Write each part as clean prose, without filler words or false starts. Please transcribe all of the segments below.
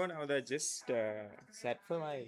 No, they're just set for my.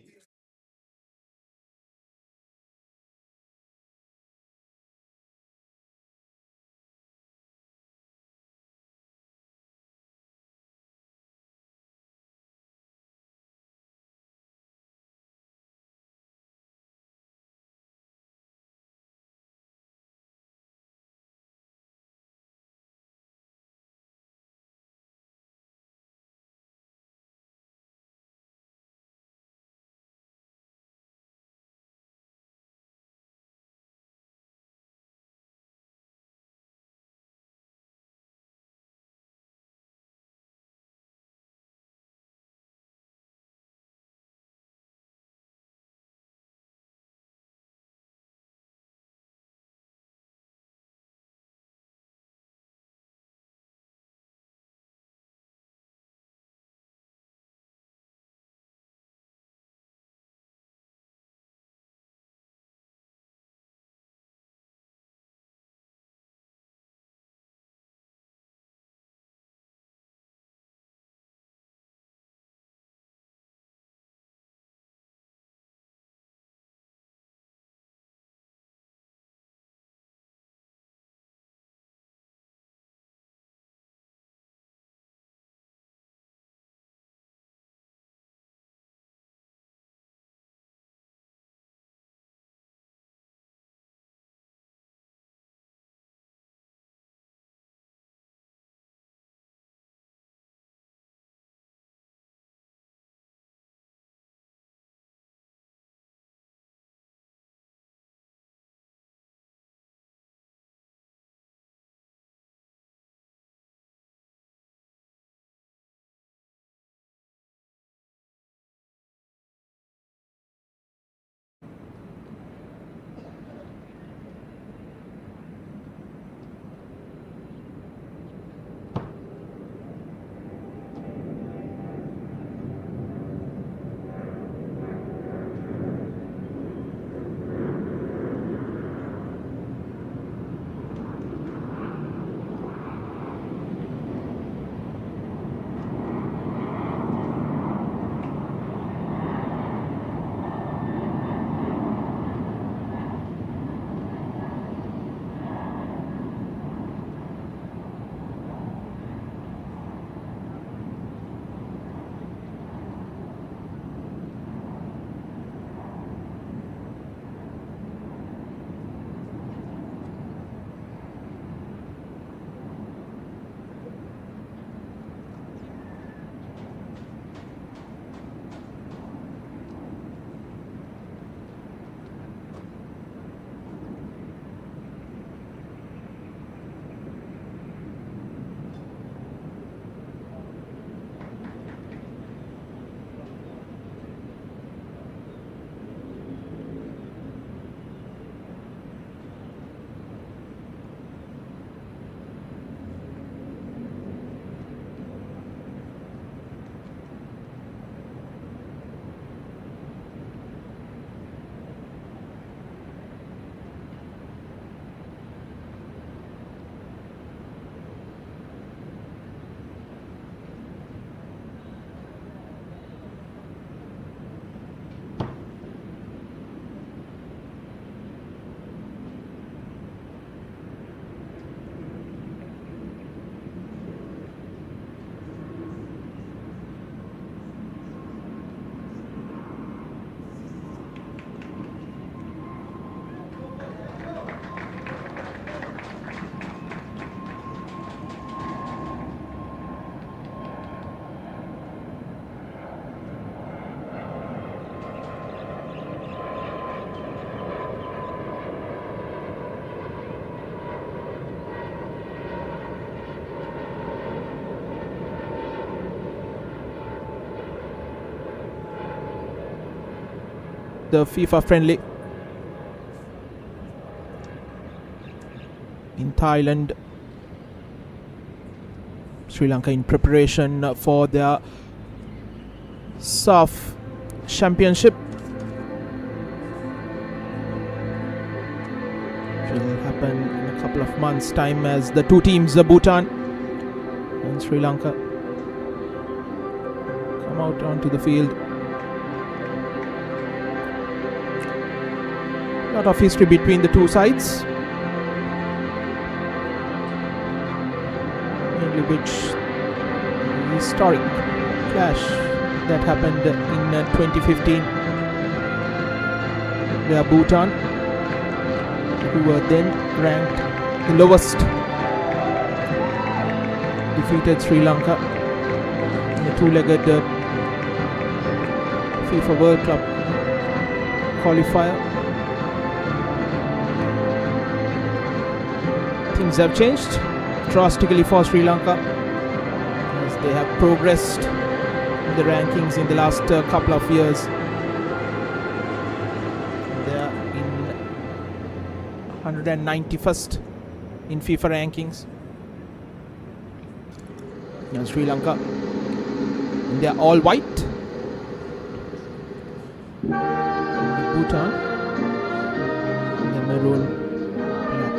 The FIFA friendly in Thailand. Sri Lanka in preparation for their SAF Championship. It will happen in a couple of months' time as the two teams, Bhutan and Sri Lanka, come out onto the field. A lot of history between the two sides, mainly which historic clash that happened in 2015, where Bhutan, who were then ranked the lowest, defeated Sri Lanka in a two-legged FIFA World Cup qualifier. Things have changed drastically for Sri Lanka as they have progressed in the rankings in the last couple of years. They are in 191st in FIFA rankings. Now Sri Lanka, they are all white. Bhutan, the maroon black.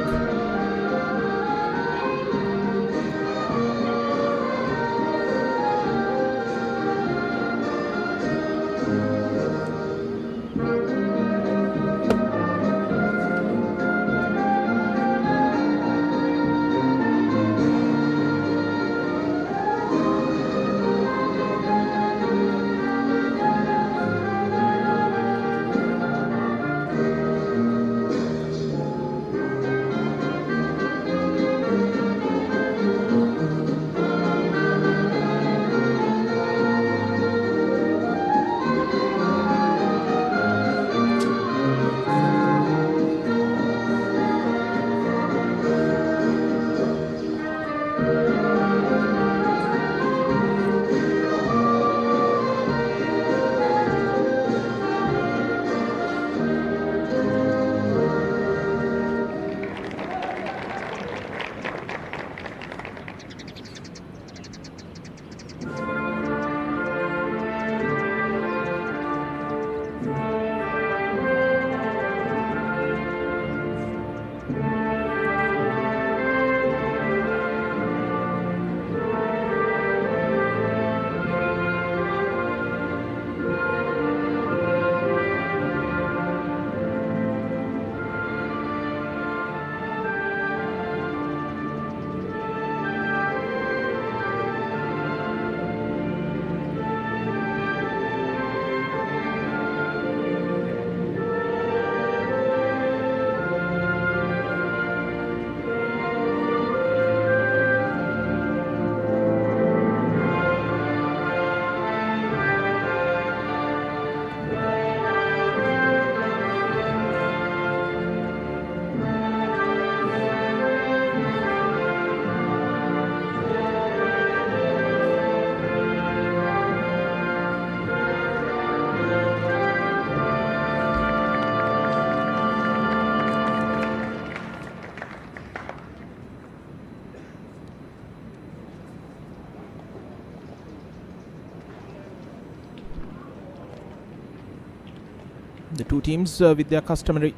The two teams with their customary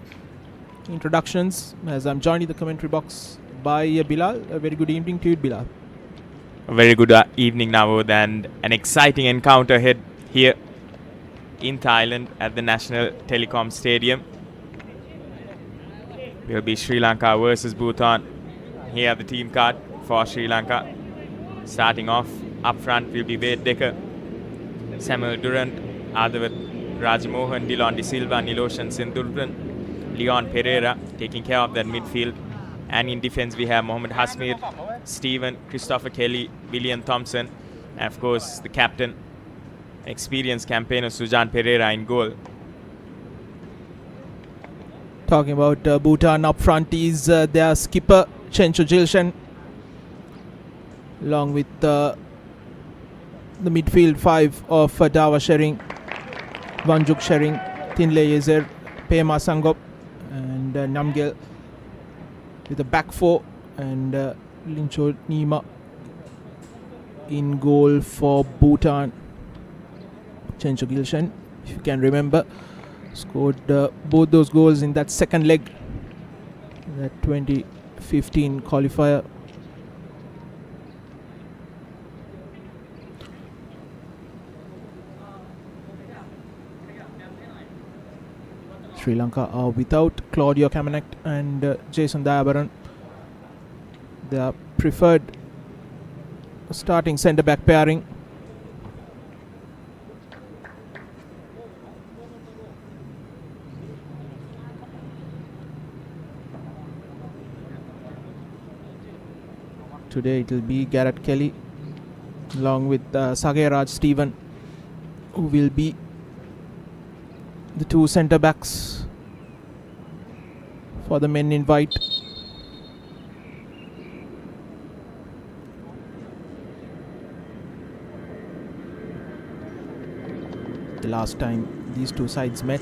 introductions, as I'm joined in the commentary box by Bilal. A very good evening to you, Bilal. A very good evening, Navod, and an exciting encounter here in Thailand at the National Telecom Stadium. Will be Sri Lanka versus Bhutan. Here the team card for Sri Lanka. Starting off up front will be Wade Decker, Samuel Durant, Adavat Rajamohan, Dilon De Silva, Niloshan Sindhuran, Leon Pereira taking care of that midfield. And in defense we have Mohamed Hasmir, Stephen, Christopher Kelly, William Thompson, and of course the captain, experienced campaigner Sujan Pereira in goal. Talking about Bhutan, up front is their skipper Chencho Jilshan, along with the midfield five of Dawa Shering, Vanjuk Shering, Tinle Yezer, Pema Sangop, and Namgel, with the back four, and Lincho Nima in goal for Bhutan. Chencho Gilshan, if you can remember, scored both those goals in that second leg, that 2015 qualifier. Sri Lanka are without Claudio Kamenak and Jason Dayabaran. They are preferred starting centre-back pairing. Today it will be Garrett Kelly along with Sageraj Stephen, who will be the two centre-backs for the men in white. The last time these two sides met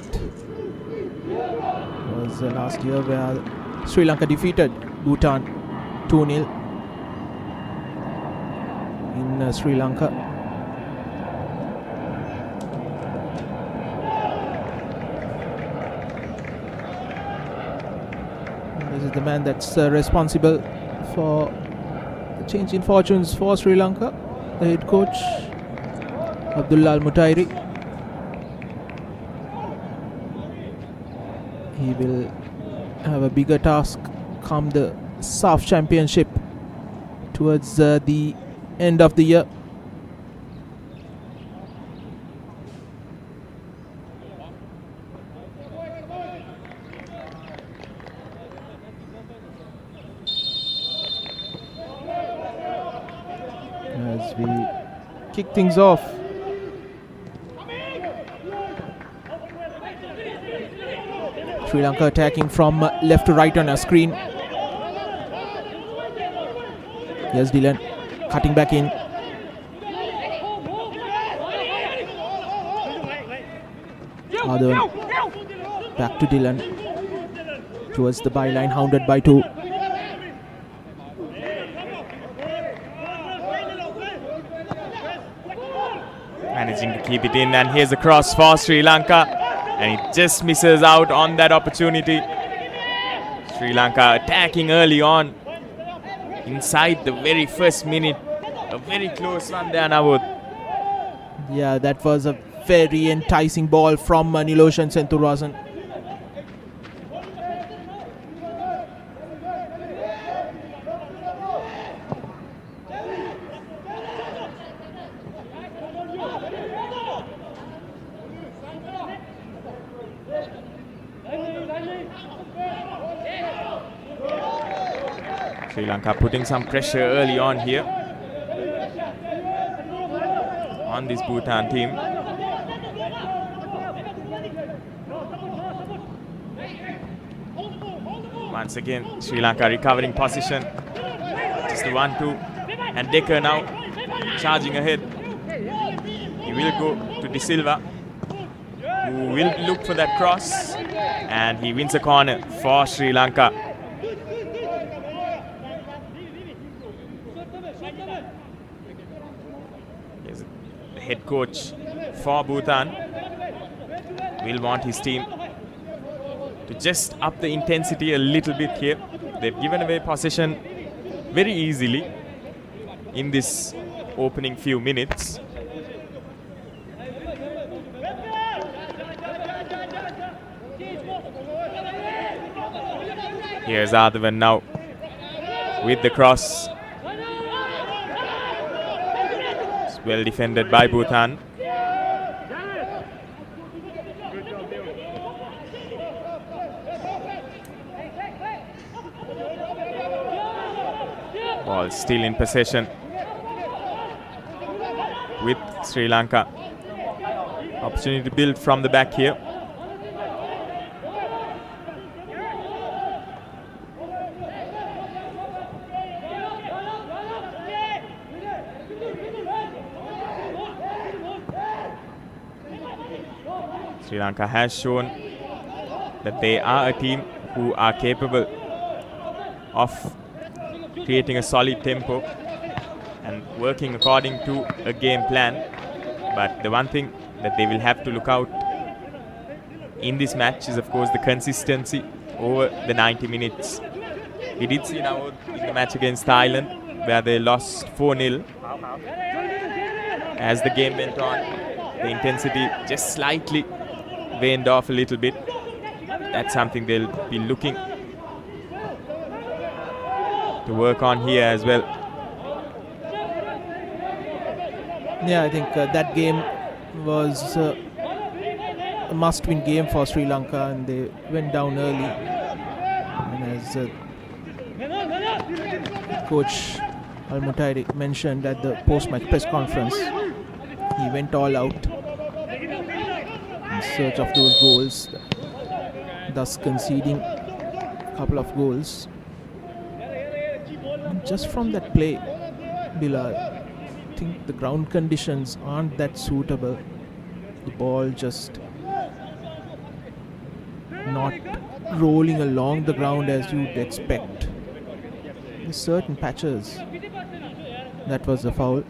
was last year, where Sri Lanka defeated Bhutan 2-0 in Sri Lanka. This is the man that's responsible for the change in fortunes for Sri Lanka, the head coach Abdullah Al-Mutairi. He will have a bigger task come the SAF Championship towards the end of the year. As we kick things off, Sri Lanka attacking from left to right on our screen. Here's Dylan cutting back in. Adhan back to Dylan towards the byline, hounded by two. Managing to keep it in, and here's a cross for Sri Lanka, and he just misses out on that opportunity. Sri Lanka attacking early on, inside the very first minute. A very close one there, Navud. Yeah, that was a very enticing ball from Niloshan Senturasan. Sri Lanka putting some pressure early on here on this Bhutan team. Once again, Sri Lanka recovering position. Just the 1-2. And Decker now charging ahead. He will go to De Silva, who will look for that cross. And he wins a corner for Sri Lanka. Here's the head coach for Bhutan. Will want his team to just up the intensity a little bit here. They've given away possession very easily in this opening few minutes. Here's Adhavan now with the cross. It's well defended by Bhutan. Ball still in possession with Sri Lanka. Opportunity to build from the back here. Sri Lanka has shown that they are a team who are capable of creating a solid tempo, and working according to a game plan. But the one thing that they will have to look out in this match is, of course, the consistency over the 90 minutes. We did see now in the match against Thailand where they lost 4-0. As the game went on, the intensity just slightly waned off a little bit. That's something they'll be looking to work on here as well. Yeah, I think that game was a must-win game for Sri Lanka, and they went down early. And as Coach Al-Mutairi mentioned at the post-match press conference, he went all out in search of those goals, thus conceding a couple of goals. And just from that play, Bilal, I think the ground conditions aren't that suitable. The ball just not rolling along the ground as you'd expect. There's certain patches. That was the foul.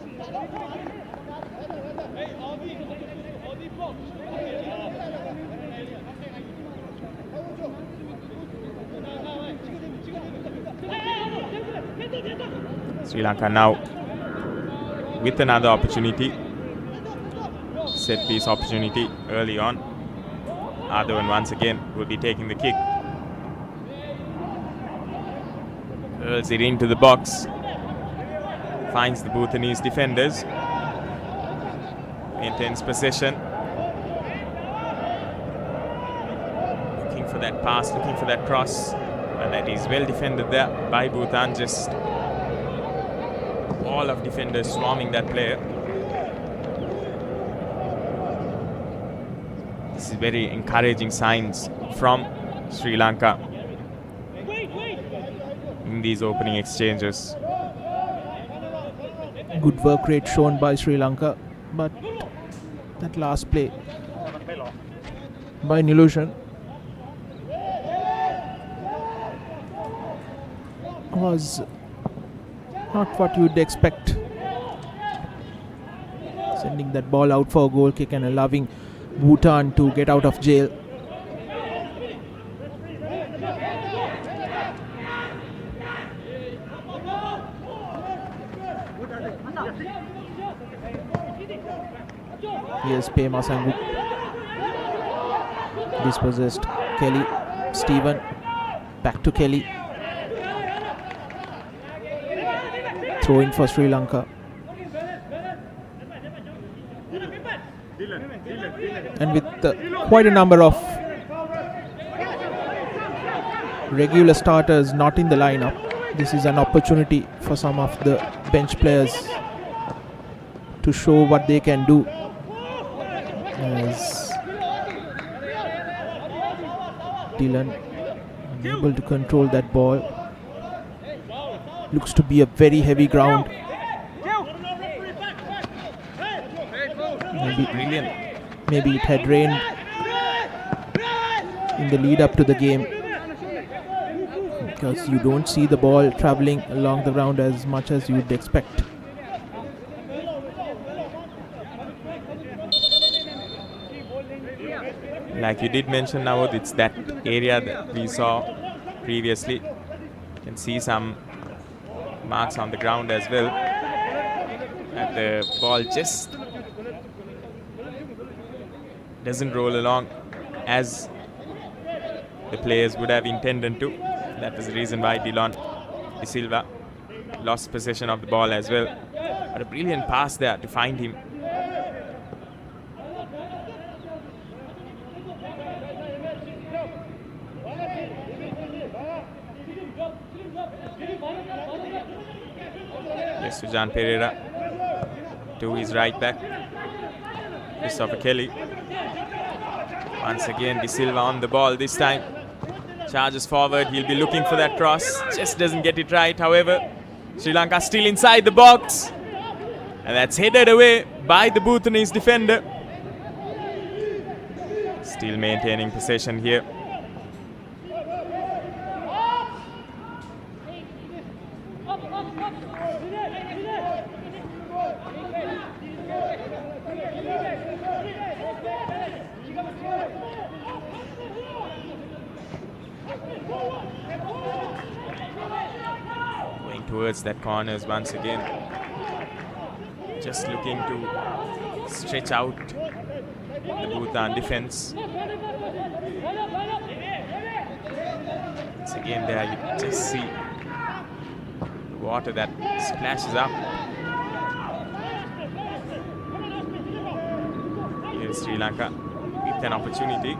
Sri Lanka now with another opportunity, set piece opportunity early on. Ardhavan once again will be taking the kick. Hurls it into the box. Finds the Bhutanese defenders. Maintains possession. Looking for that pass, looking for that cross. And that is well defended there by Bhutan. Just all of defenders swarming that player. This is very encouraging signs from Sri Lanka in these opening exchanges. Good work rate shown by Sri Lanka, but that last play by Nilushan was not what you'd expect. Sending that ball out for a goal kick and allowing Bhutan to get out of jail. Here's Pema Sanguk. Dispossessed. Kelly. Stephen. Back to Kelly. Throwing for Sri Lanka. And with quite a number of regular starters not in the lineup, this is an opportunity for some of the bench players to show what they can do. As Dylan unable to control that ball. Looks to be a very heavy ground. Maybe it had rained in the lead up to the game, because you don't see the ball traveling along the ground as much as you'd expect. Like you did mention now, it's that area that we saw previously. You can see some marks on the ground as well. And the ball just doesn't roll along as the players would have intended to. That was the reason why Dylan De Silva lost possession of the ball as well. But a brilliant pass there to find him. Yes, Sujan Pereira to his right back. Christopher Kelly. Once again, De Silva on the ball this time. Charges forward. He'll be looking for that cross. Just doesn't get it right. However, Sri Lanka still inside the box. And that's headed away by the Bhutanese defender. Still maintaining possession here. towards that corners once again. Just looking to stretch out the Bhutan defense. Once again there you just see the water that splashes up. Here Sri Lanka with an opportunity.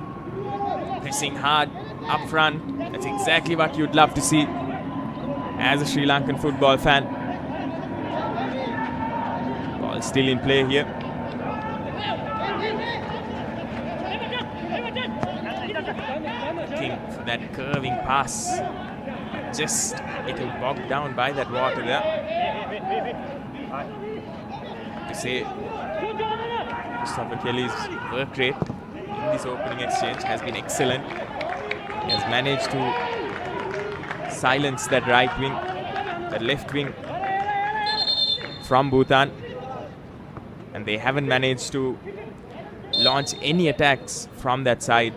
Pressing hard up front. That's exactly what you'd love to see as a Sri Lankan football fan. Ball still in play here. Looking for that curving pass. Just getting bogged down by that water there. To say Christopher Kelly's work rate in this opening exchange has been excellent. He has managed to silence that right wing, that left wing from Bhutan, and they haven't managed to launch any attacks from that side.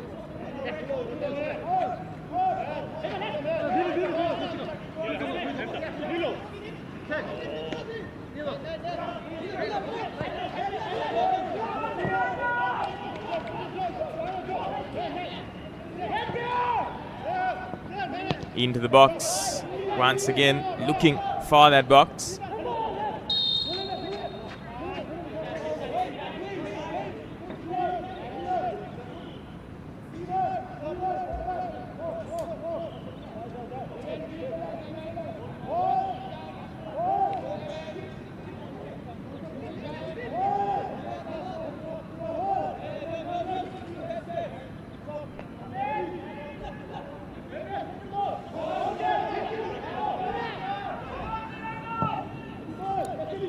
Into the box once again, looking for that box.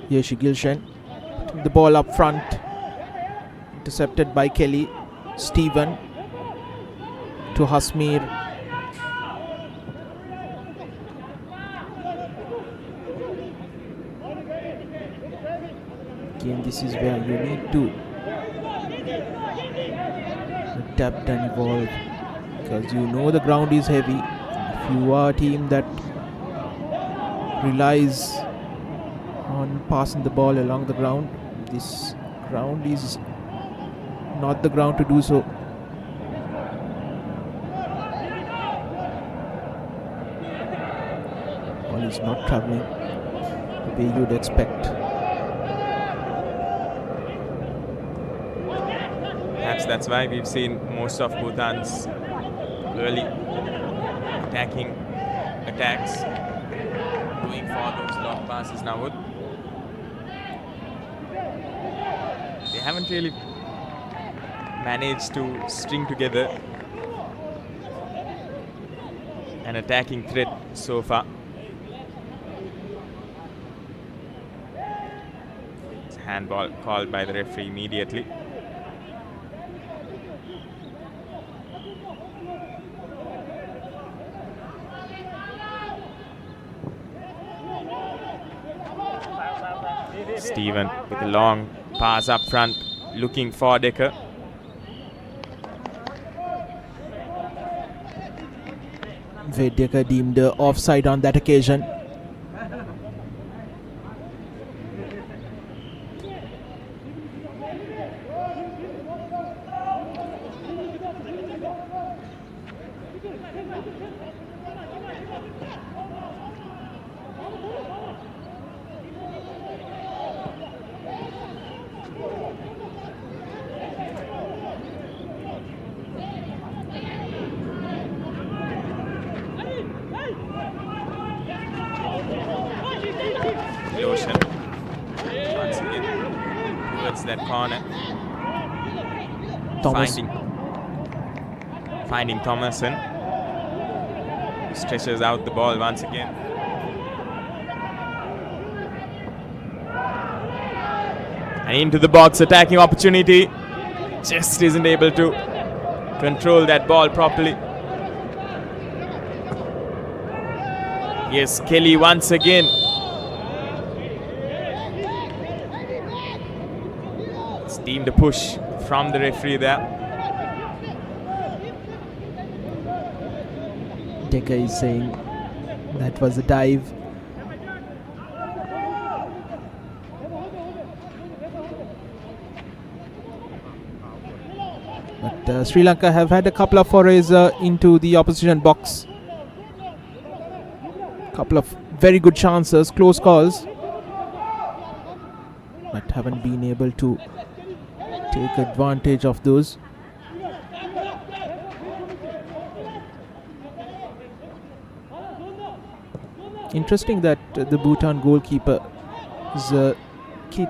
Yeshi Gilshan, the ball up front, intercepted by Kelly. Stephen to Hasmir. Again, this is where you need to adapt and evolve, because you know the ground is heavy. If you are a team that relies on passing the ball along the ground, this ground is not the ground to do so. Ball is not traveling the way you'd expect. Perhaps that's why we've seen most of Bhutan's early attacking attacks going for those long passes now. They haven't really managed to string together an attacking threat so far. It's a handball called by the referee immediately. Stephen with a long pass up front, looking for Decker. Decker deemed offside on that occasion. Once again towards that corner. Thomas. Finding Thomason, who stretches out the ball once again. And into the box, attacking opportunity. Just isn't able to control that ball properly. Yes, Kelly once again. It's deemed a push from the referee there. Decker is saying that was a dive. But Sri Lanka have had a couple of forays into the opposition box. Couple of very good chances, close calls, but haven't been able to take advantage of those. Interesting that the Bhutan goalkeeper is a kit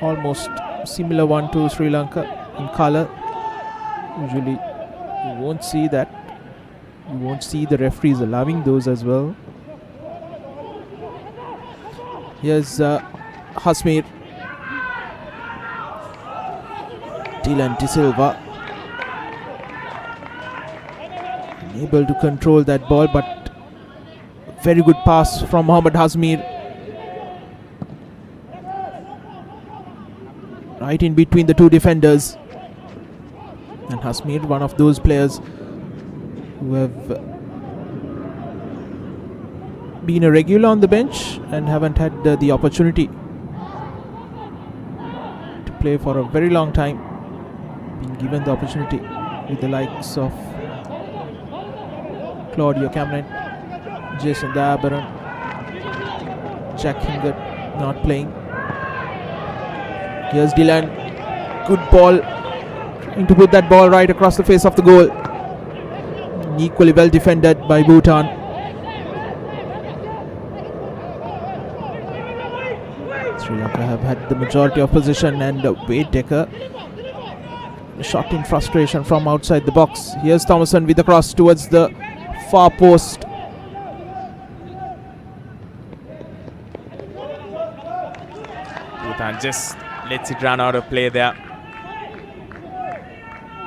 almost similar one to Sri Lanka in colour. Usually you won't see that. You won't see the referees allowing those as well. Here's Hasmir. Dylan De Silva able to control that ball, but very good pass from Mohammad Hasmir. Right in between the two defenders. And Hasmir, one of those players who have been a regular on the bench and haven't had the opportunity to play for a very long time. Been given the opportunity with the likes of Claudio Cameron, Jason Dabaran, Jack Hingert not playing. Here's Dylan. Good ball. Trying to put that ball right across the face of the goal. Equally well defended by Bhutan. Sri Lanka have had the majority of possession, and Wade Decker shot in frustration from outside the box. Here's Thomason with the cross towards the far post. Bhutan just lets it run out of play there.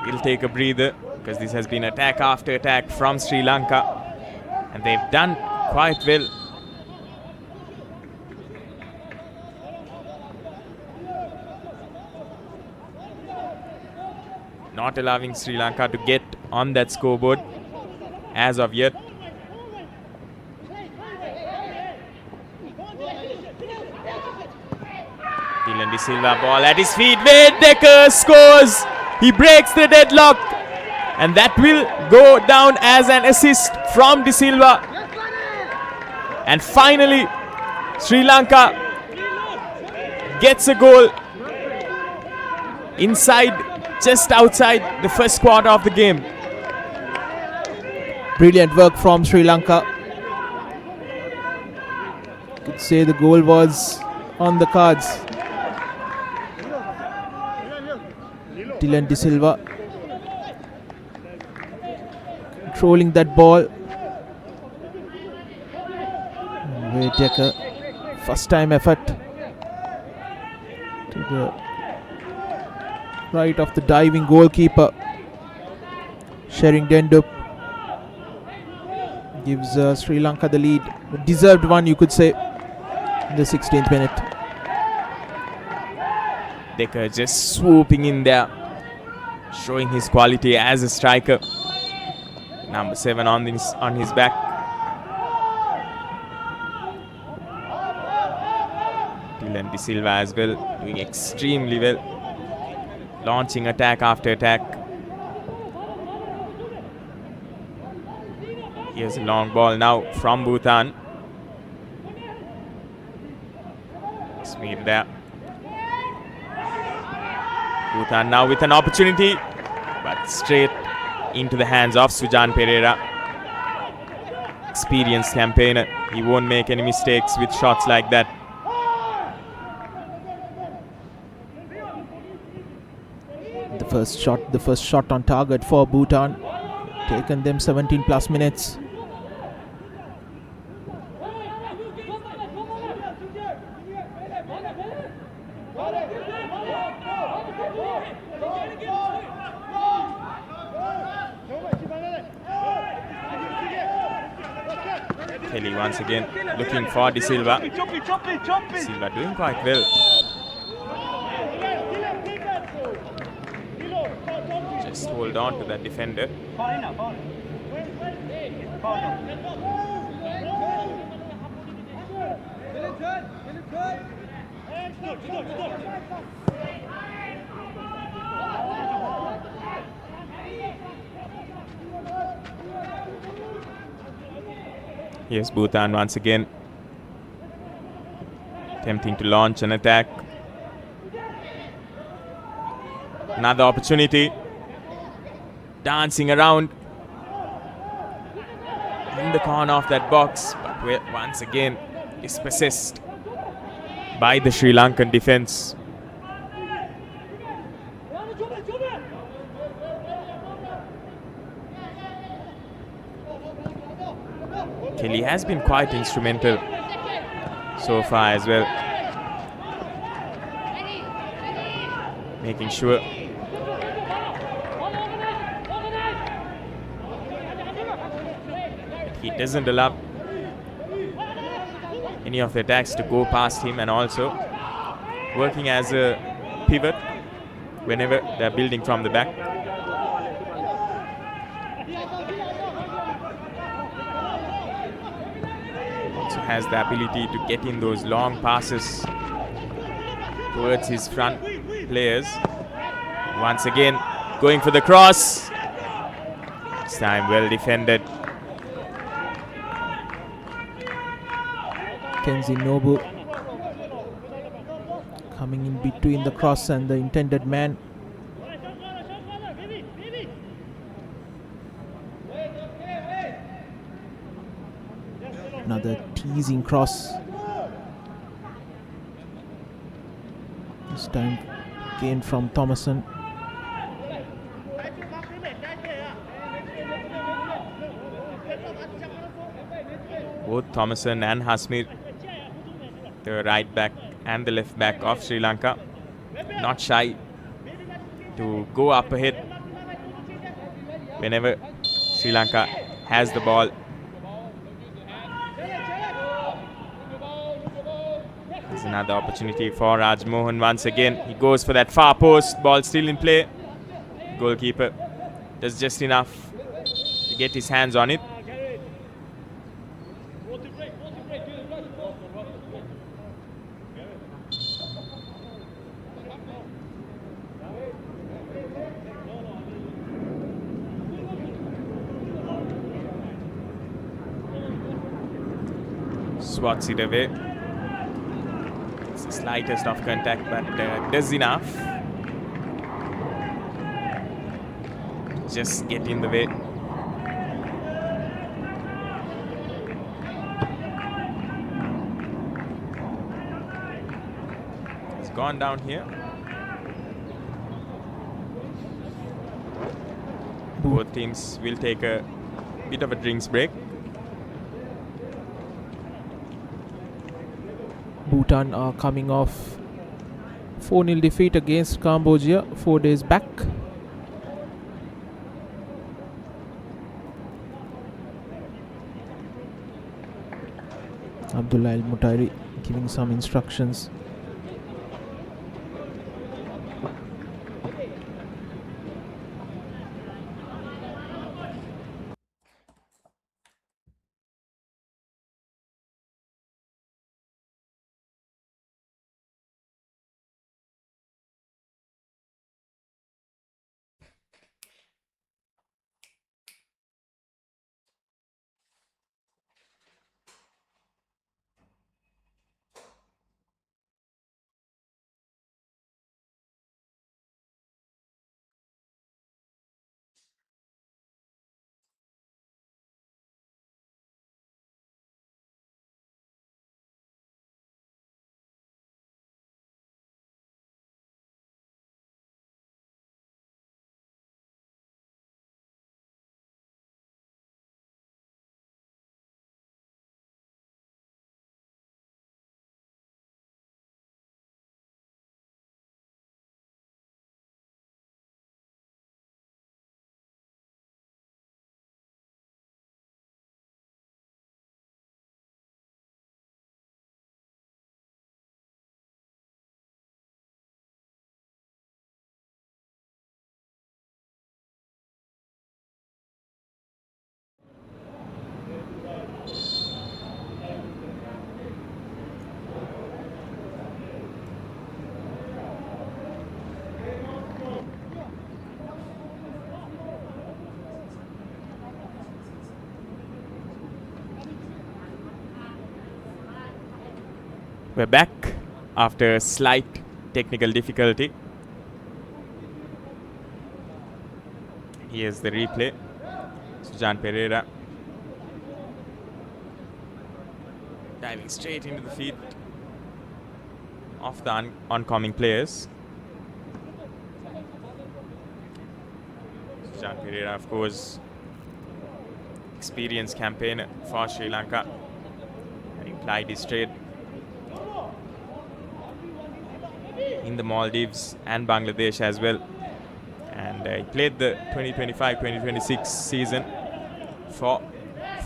He'll take a breather because this has been attack after attack from Sri Lanka, and they've done quite well. Not allowing Sri Lanka to get on that scoreboard as of yet. Dylan De Silva, ball at his feet. Wade Decker scores. He breaks the deadlock, and that will go down as an assist from De Silva. And finally, Sri Lanka gets a goal inside, just outside the first quarter of the game. Brilliant work from Sri Lanka. Could say the goal was on the cards. Dylan De Silva controlling that ball. Wade Decker, first time effort to the right of the diving goalkeeper. Shering Dendup gives Sri Lanka the lead. A deserved one, you could say, in the 16th minute. Decker just swooping in there, showing his quality as a striker. Number 7 on his back. Dylan De Silva as well, doing extremely well, launching attack after attack. Here's a long ball now from Bhutan. Smith there. Bhutan now with an opportunity, but straight into the hands of Sujan Pereira. Experienced campaigner. He won't make any mistakes with shots like that. The first shot on target for Bhutan. Taken them 17 plus minutes. Kelly once again looking for De Silva. De Silva doing quite well. Just hold on to that defender. Here's Bhutan once again, attempting to launch an attack. Another opportunity. Dancing around in the corner of that box, but once again dispossessed by the Sri Lankan defense. Kelly has been quite instrumental so far as well, making sure he doesn't allow any of the attacks to go past him, and also working as a pivot whenever they're building from the back. Also has the ability to get in those long passes towards his front players. Once again going for the cross. This time well defended. Kenzie Nobu coming in between the cross and the intended man. Another teasing cross. This time again from Thomason. Both Thomason and Hasmir, the right back and the left back of Sri Lanka, not shy to go up ahead whenever Sri Lanka has the ball. There's another opportunity for Raj Mohan once again. He goes for that far post, ball still in play. Goalkeeper does just enough to get his hands on it. Swats it away. It's the slightest of contact, but does enough. Just get in the way. It's gone down here. Both teams will take a bit of a drinks break. Bhutan are coming off 4-0 defeat against Cambodia 4 days back. Abdullah Al Mutairi giving some instructions. We're back after a slight technical difficulty. Here's the replay. Sujan Pereira diving straight into the feet of the oncoming players. Sujan Pereira, of course, experienced campaigner for Sri Lanka, having plied his trade in the Maldives and Bangladesh as well. And he played the 2025-2026 season for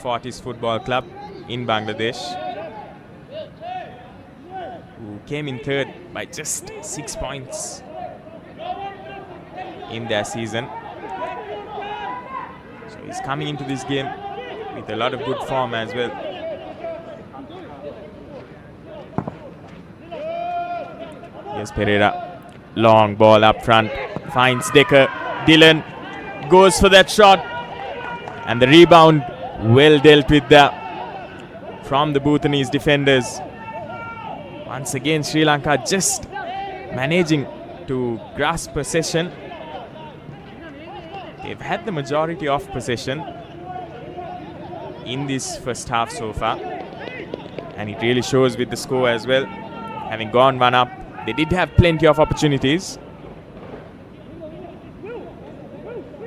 Fortis Football Club in Bangladesh, who came in third by just 6 points in their season. So he's coming into this game with a lot of good form as well. Here's Pereira, long ball up front, finds Decker. Dylan goes for that shot, and the rebound well dealt with there from the Bhutanese defenders. Once again, Sri Lanka just managing to grasp possession. They've had the majority of possession in this first half so far, and it really shows with the score as well. Having gone one up, they did have plenty of opportunities.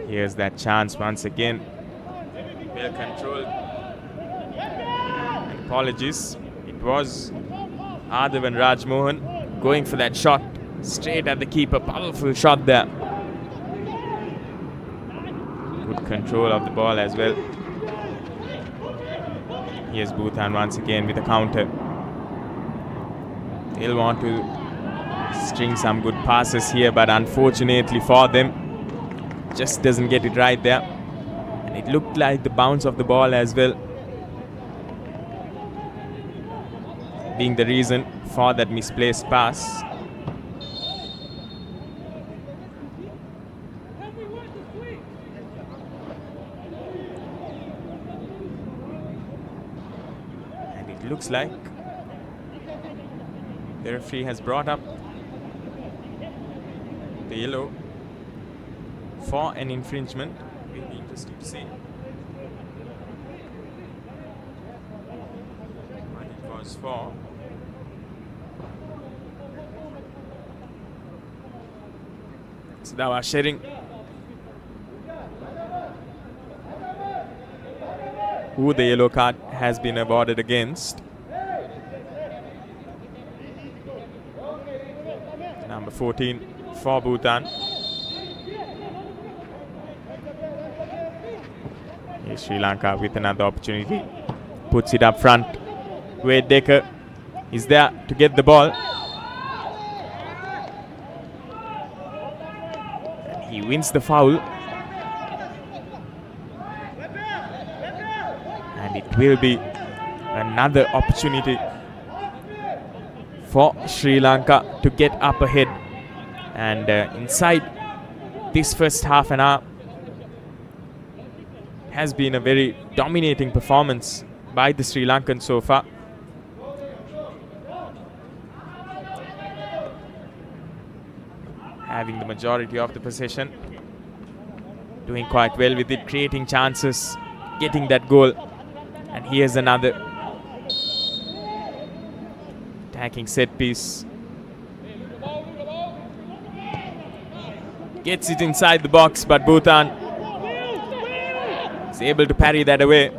Here's that chance once again. Well controlled. And apologies. It was Adav and Rajmohan going for that shot straight at the keeper. Powerful shot there. Good control of the ball as well. Here's Bhutan once again with a counter. They'll want to string some good passes here, but unfortunately for them, just doesn't get it right there. And it looked like the bounce of the ball as well being the reason for that misplaced pass. And it looks like the referee has brought up the yellow for an infringement. It will be interesting to see what it was for. So now sharing who the yellow card has been awarded against. Number 14 for Bhutan. Here's Sri Lanka with another opportunity. Puts it up front. Wade Decker is there to get the ball. And he wins the foul. And it will be another opportunity for Sri Lanka to get up ahead. And inside this first half an hour has been a very dominating performance by the Sri Lankans so far. Having the majority of the possession, doing quite well with it, creating chances, getting that goal. And here's another attacking set piece. Gets it inside the box, but Bhutan is able to parry that away.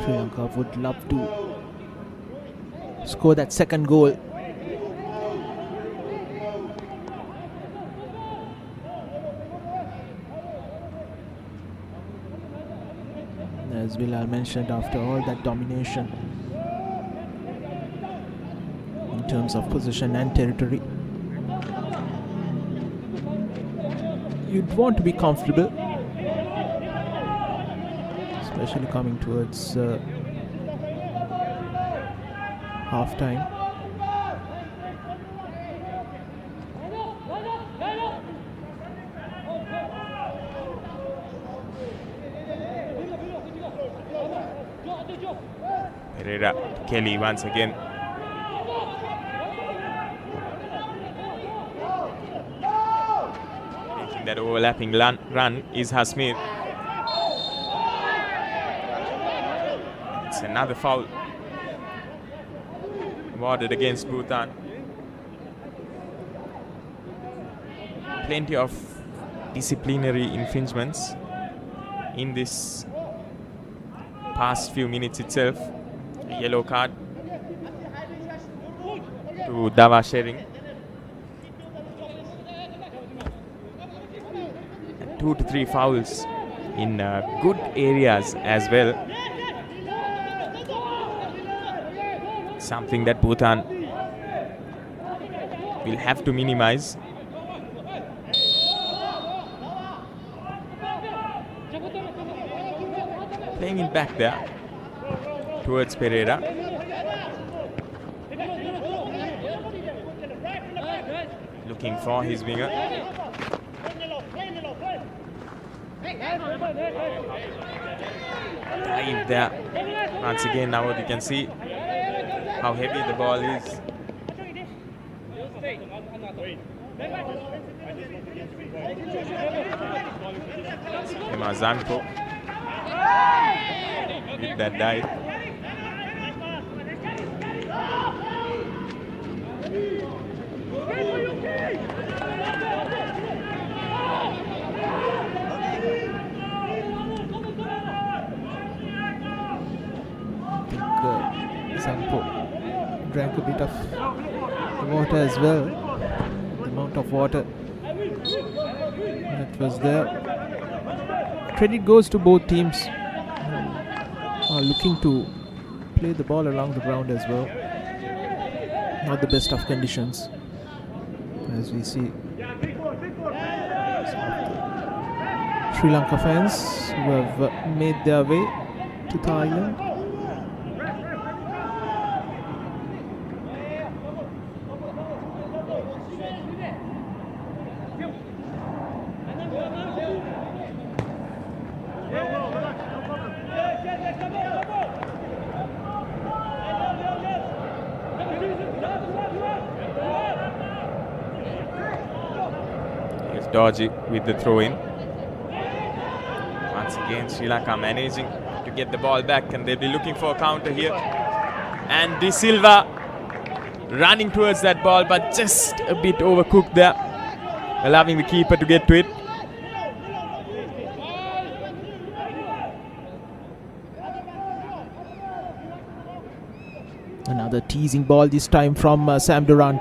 Sri Lanka would love to score that second goal. As Bilal mentioned, after all that domination in terms of position and territory, you'd want to be comfortable, especially coming towards half-time. Pereira, Kelly once again. Making that overlapping run is Hasmir. It's another foul awarded against Bhutan. Plenty of disciplinary infringements in this past few minutes itself. A yellow card to Dava Shering. 2 to 3 fouls in good areas as well. Something that Bhutan will have to minimize. Playing it back there towards Pereira. Looking for his winger. Dive there. Once again, now you can see how heavy the ball is. Zanko with that dive. Zanko drank a bit of water as well. The amount of water that was there. Credit goes to both teams who are looking to play the ball along the ground as well. Not the best of conditions, as we see Sri Lanka fans who have made their way to Thailand. Dodgy with the throw-in. Once again, Sri Lanka managing to get the ball back, and they'll be looking for a counter here. And De Silva running towards that ball, but just a bit overcooked there, allowing the keeper to get to it. Another teasing ball, this time from Sam Durant.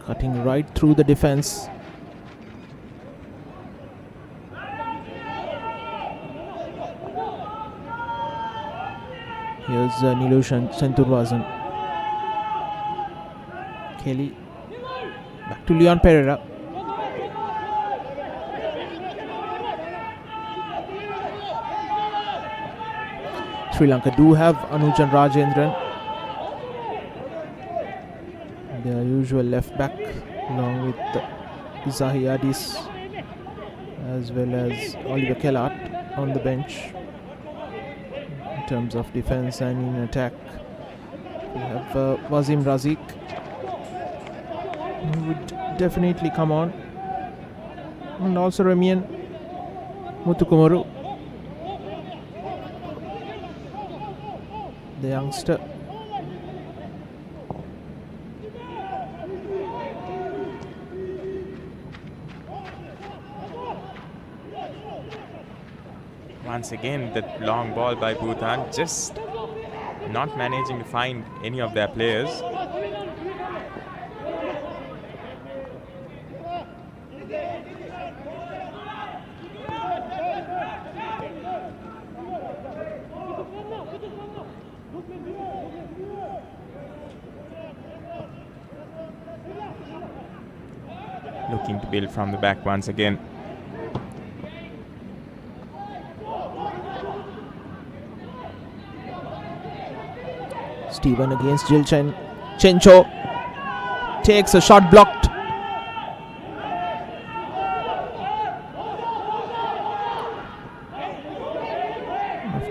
Cutting right through the defense. Here's Nilushan Senturvasan. Kelly. Back to Leon Pereira. Sri Lanka do have Anujan Rajendran, their usual left back, along with Zahiadis as well as Oliver Kellart on the bench. In terms of defense and in attack, we have Wazim Razik, who would definitely come on, and also Ramian Muthukumaru, the youngster. Once again, that long ball by Bhutan, just not managing to find any of their players. Looking to build from the back once again. Steven against Jilchen. Chencho takes a shot blocked.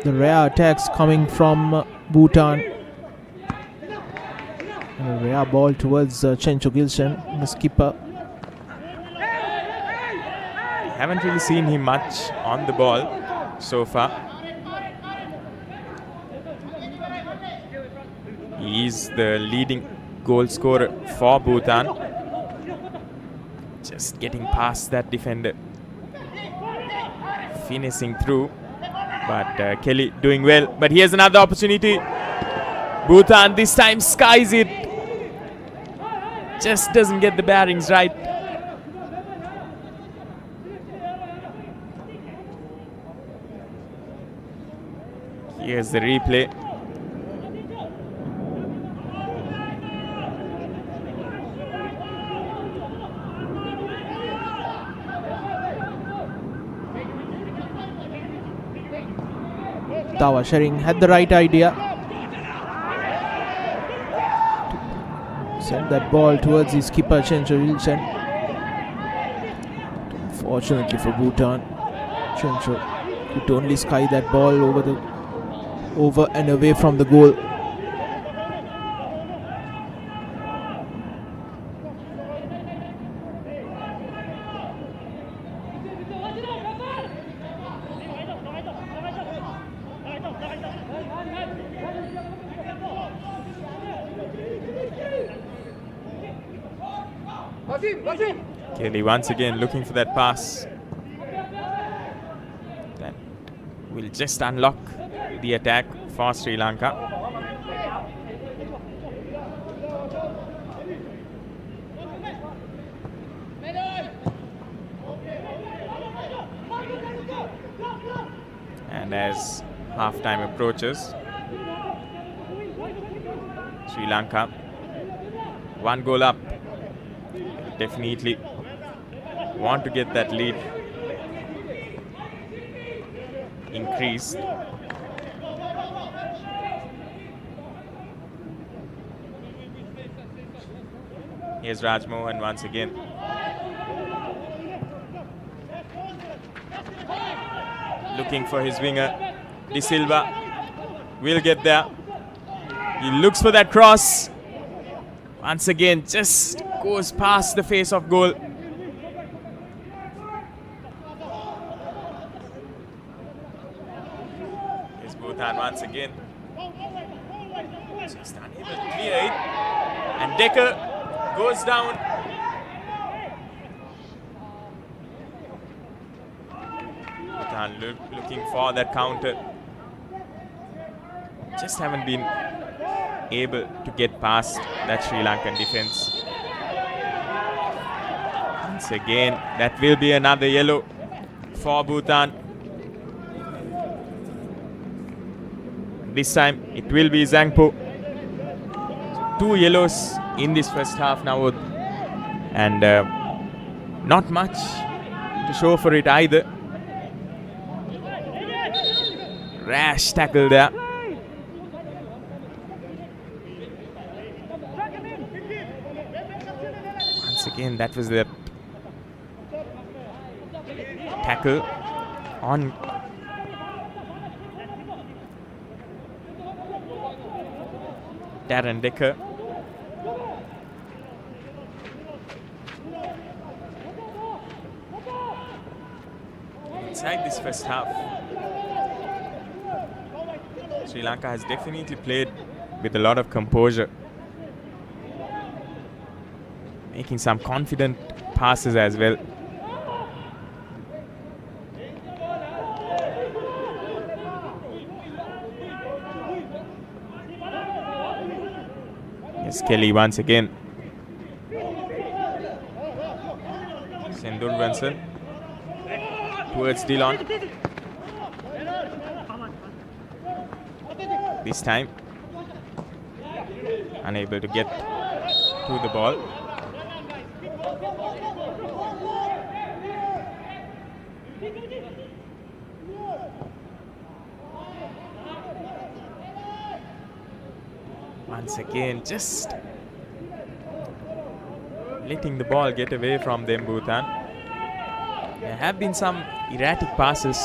the rare attacks coming from Bhutan. And a rare ball towards Chencho Gilshan, the skipper. Haven't really seen him much on the ball so far. He is the leading goal scorer for Bhutan. Just getting past that defender. Finishing through. But Kelly doing well. But here's another opportunity. Bhutan this time skies it. Just doesn't get the bearings right. Here's the replay. Tawa Shering had the right idea. Send that ball towards his skipper Chencho Gilshan. Fortunately for Bhutan, Chencho could only sky that ball over and away from the goal. Kelly once again looking for that pass that will just unlock the attack for Sri Lanka. And as half-time approaches, Sri Lanka 1 goal up. Definitely want to get that lead increased. Here's Rajmohan once again. Looking for his winger. De Silva will get there. He looks for that cross. Once again, just goes past the face of goal. Here's Bhutan once again. Just unable to clear it. And Decker goes down. Bhutan looking for that counter. Just haven't been able to get past that Sri Lankan defense. Once again, that will be another yellow for Bhutan. This time it will be Zhangpo. 2 yellows in this first half now, and not much to show for it either. Rash tackle there. Once again, that was the tackle on Darren Decker. Inside this first half, Sri Lanka has definitely played with a lot of composure, making some confident passes as well. Yes, Kelly once again. Sendur Wenson towards Dillon. This time unable to get to the ball. Once again, just letting the ball get away from them, Bhutan. There have been some erratic passes,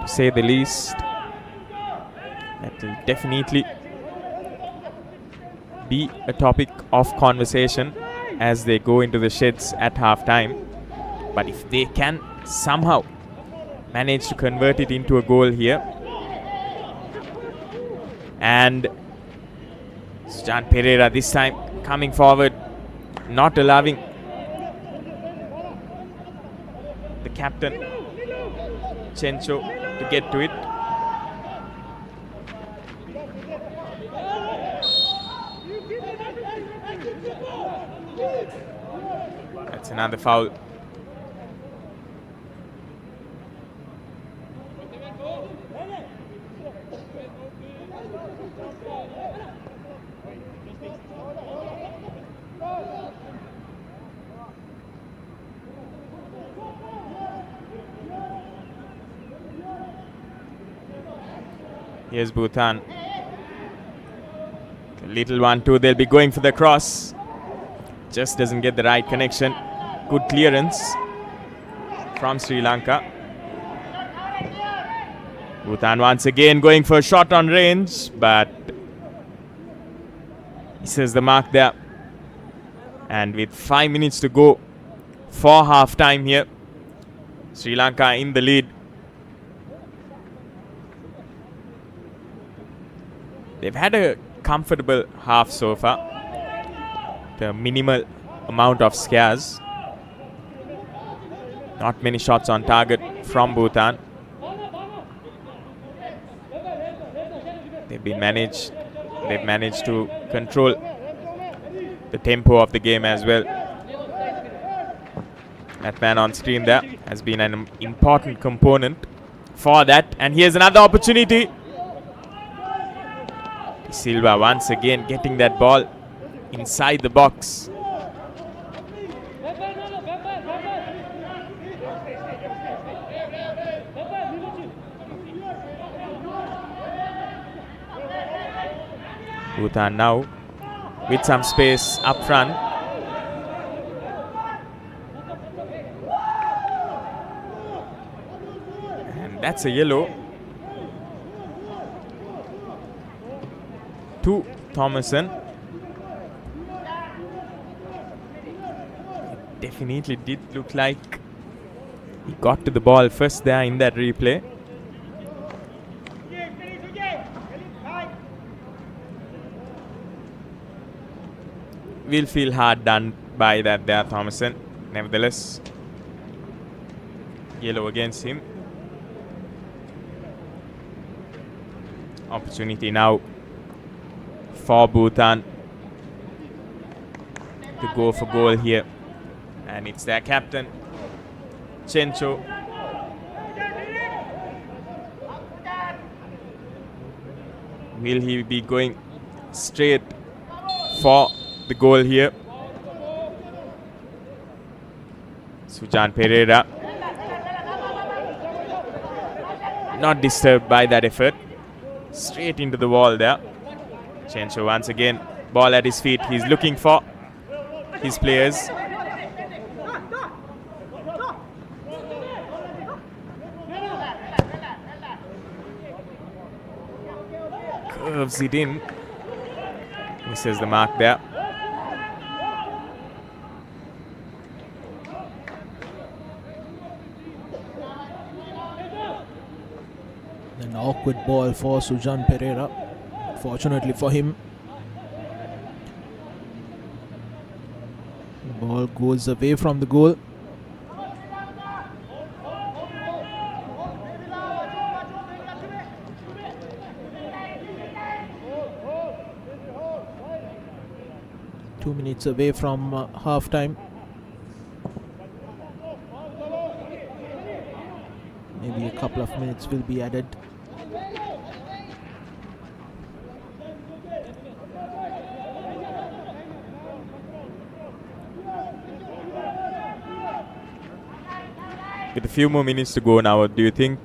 to say the least. It'll definitely be a topic of conversation as they go into the sheds at halftime. But if they can somehow manage to convert it into a goal here, and Sujan Pereira this time coming forward, not allowing the captain Chencho to get to it. That's another foul. Here's Bhutan. The little one too. They'll be going for the cross. Just doesn't get the right connection. Good clearance from Sri Lanka. Bhutan once again going for a shot on range, but misses the mark there. And with 5 minutes to go for half time here, Sri Lanka in the lead. They've had a comfortable half so far. The minimal amount of scares. Not many shots on target from Bhutan. They've managed to control the tempo of the game as well. That man on screen there has been an important component for that. And here's another opportunity. Silva once again getting that ball inside the box. Bhutan now with some space up front. And that's a yellow to Thomason. It definitely did look like he got to the ball first there in that replay. Will feel hard done by that there, Thomason. Nevertheless, yellow against him. Opportunity now for Bhutan to go for goal here, and it's their captain Chencho. Will he be going straight for the goal here? Sujan Pereira not disturbed by that effort. Straight into the wall there. Chencho once again, ball at his feet. He's looking for his players. Curves it in. Misses the mark there. An awkward ball for Sujan Pereira. Fortunately for him, the ball goes away from the goal. Two minutes away from half time. Maybe a couple of minutes will be added. With a few more minutes to go now, do you think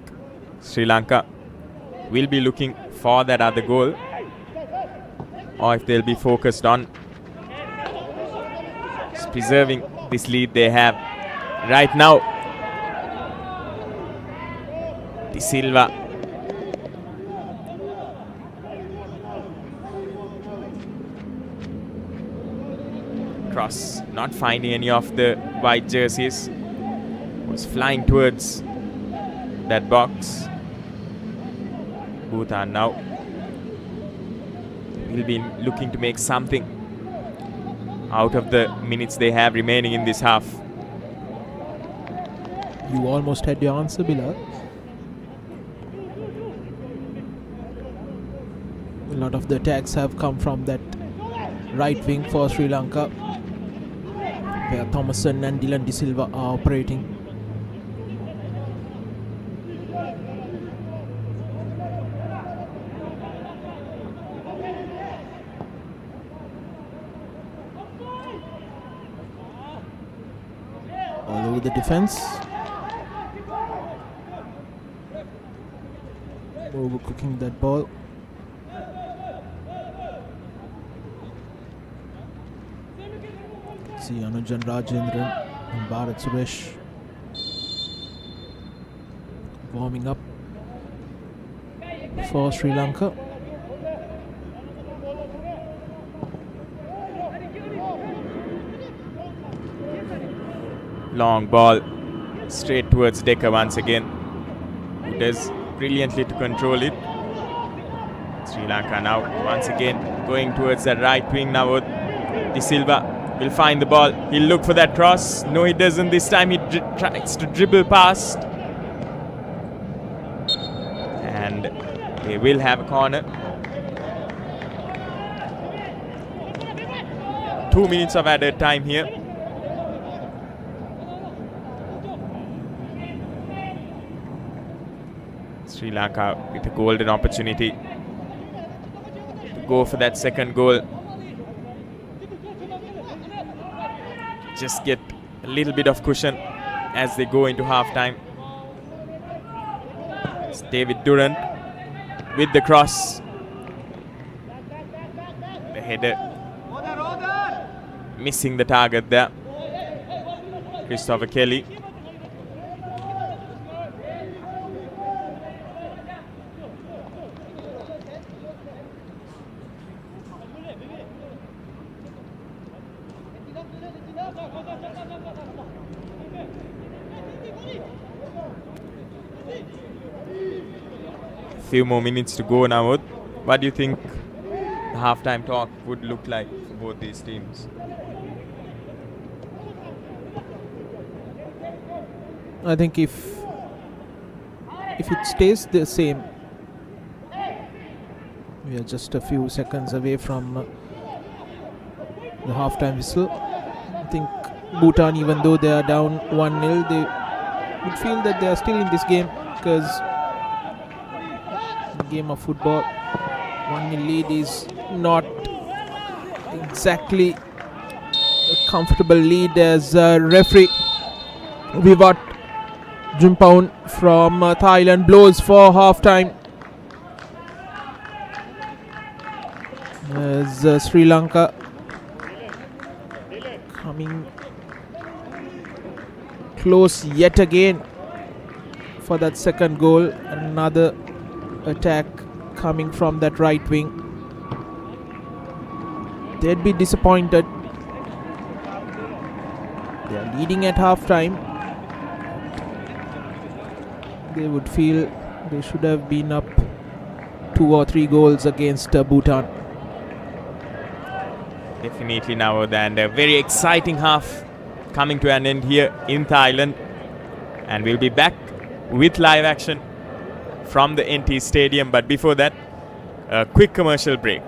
Sri Lanka will be looking for that other goal, or if they'll be focused on preserving this lead they have right now? De Silva cross, not finding any of the white jerseys. Was flying towards that box. Bhutan now will be looking to make something out of the minutes they have remaining in this half. You almost had your answer, Bilal. A lot of the attacks have come from that right wing for Sri Lanka, where Thomason and Dylan De Silva are operating. All over the defense. Overcooking that ball. See Anujan Rajendran and Bharat Suresh warming up for Sri Lanka. Long ball straight towards Decker once again, who does brilliantly to control it. Sri Lanka now once again going towards that right wing now. De Silva will find the ball. He'll look for that cross. No, he doesn't. This time he tries to dribble past. And they will have a corner. 2 minutes of added time here. Sri Lanka with a golden opportunity to go for that second goal. Just get a little bit of cushion as they go into half-time. It's David Durant with the cross. The header missing the target there. Christopher Kelly. Few more minutes to go now. What do you think the halftime talk would look like for both these teams? I think if it stays the same, we are just a few seconds away from the halftime whistle. I think Bhutan, even though they are down 1-0, they would feel that they are still in this game, because game of football, 1-0 lead is not exactly a comfortable lead, as referee Vivat Jumpaun from Thailand blows for half-time, as Sri Lanka coming close yet again for that second goal. Another attack coming from that right wing. They'd be disappointed. They are leading at half-time. They would feel they should have been up 2 or 3 goals against Bhutan. Definitely now, and a very exciting half coming to an end here in Thailand. And we'll be back with live action from the NT Stadium. But before that, a quick commercial break.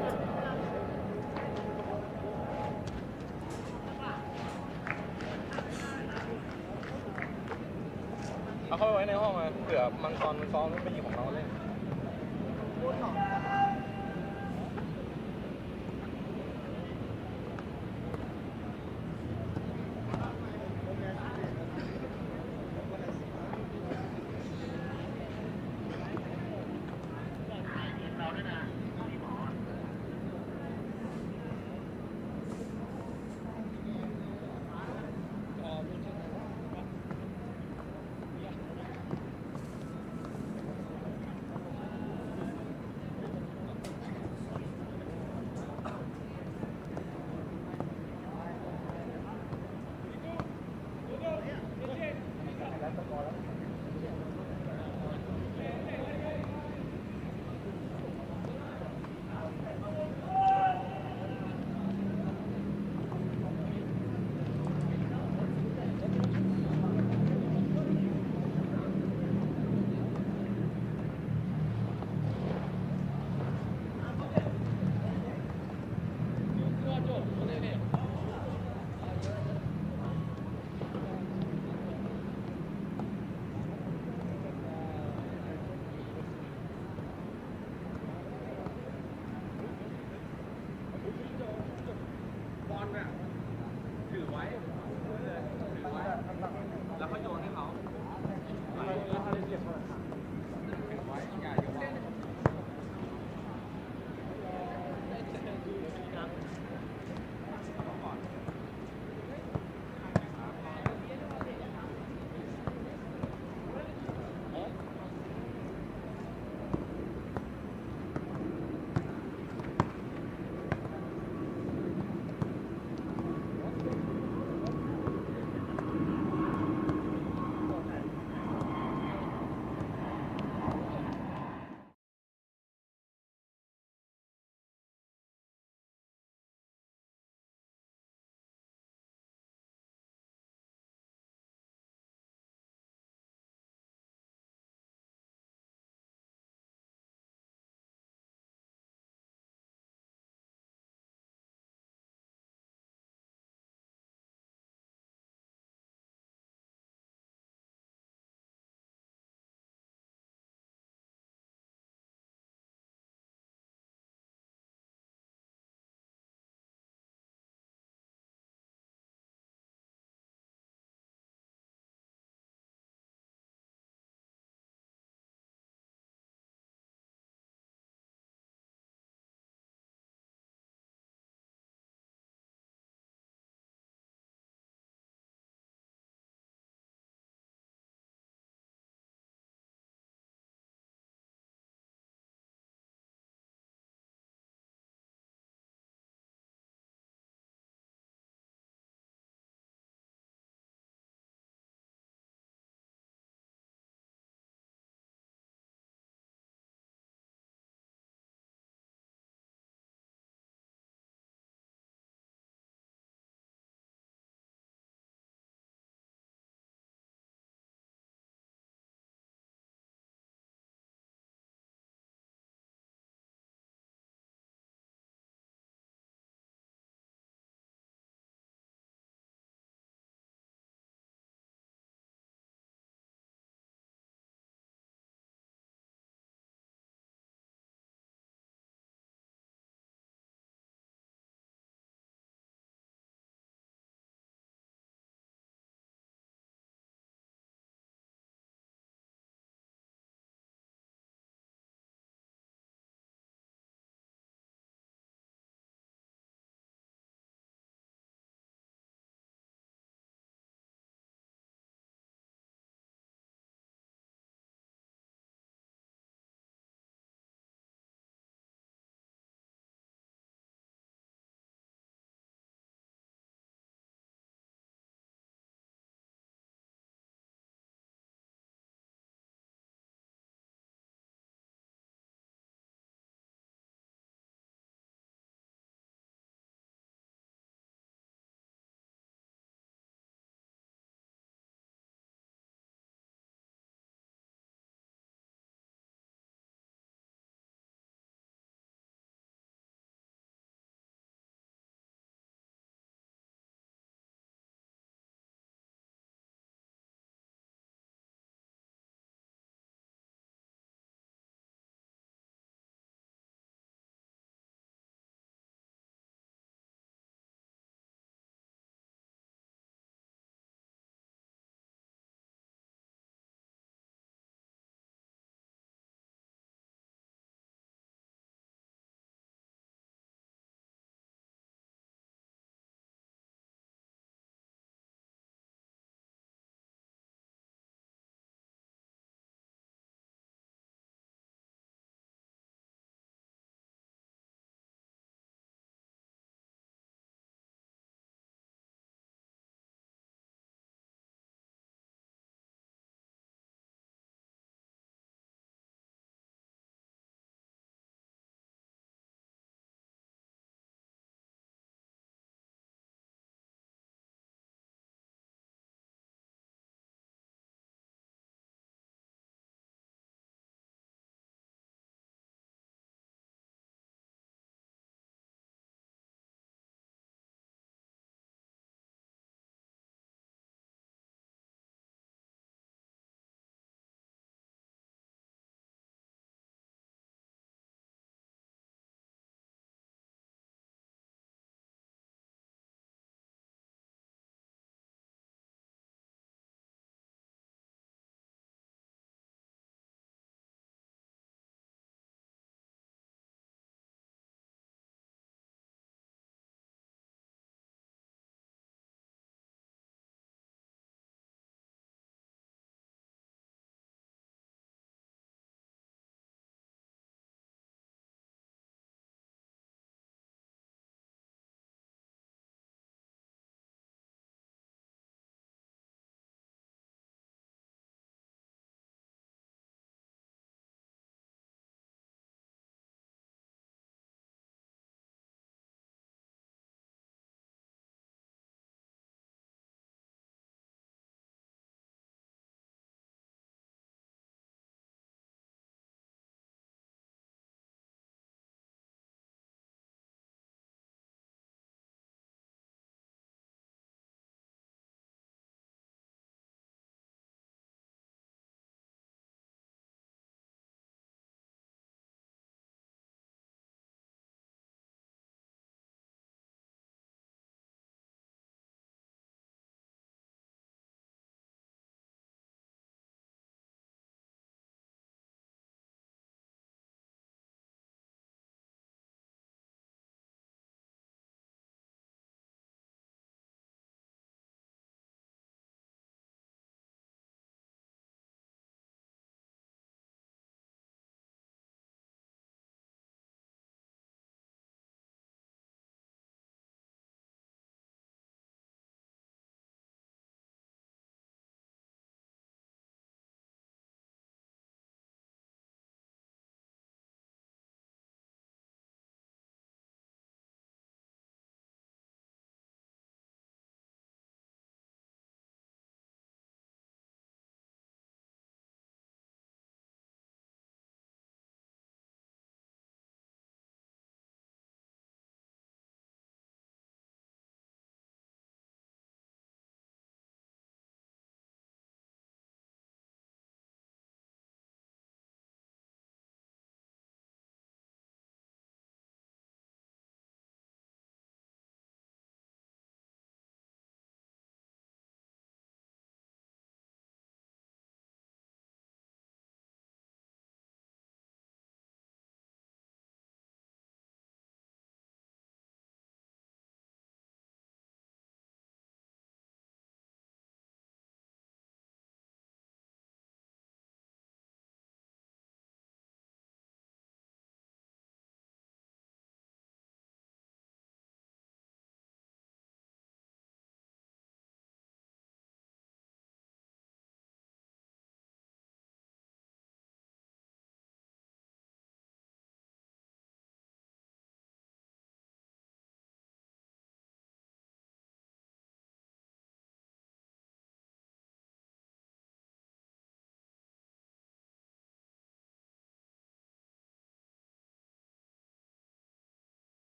โ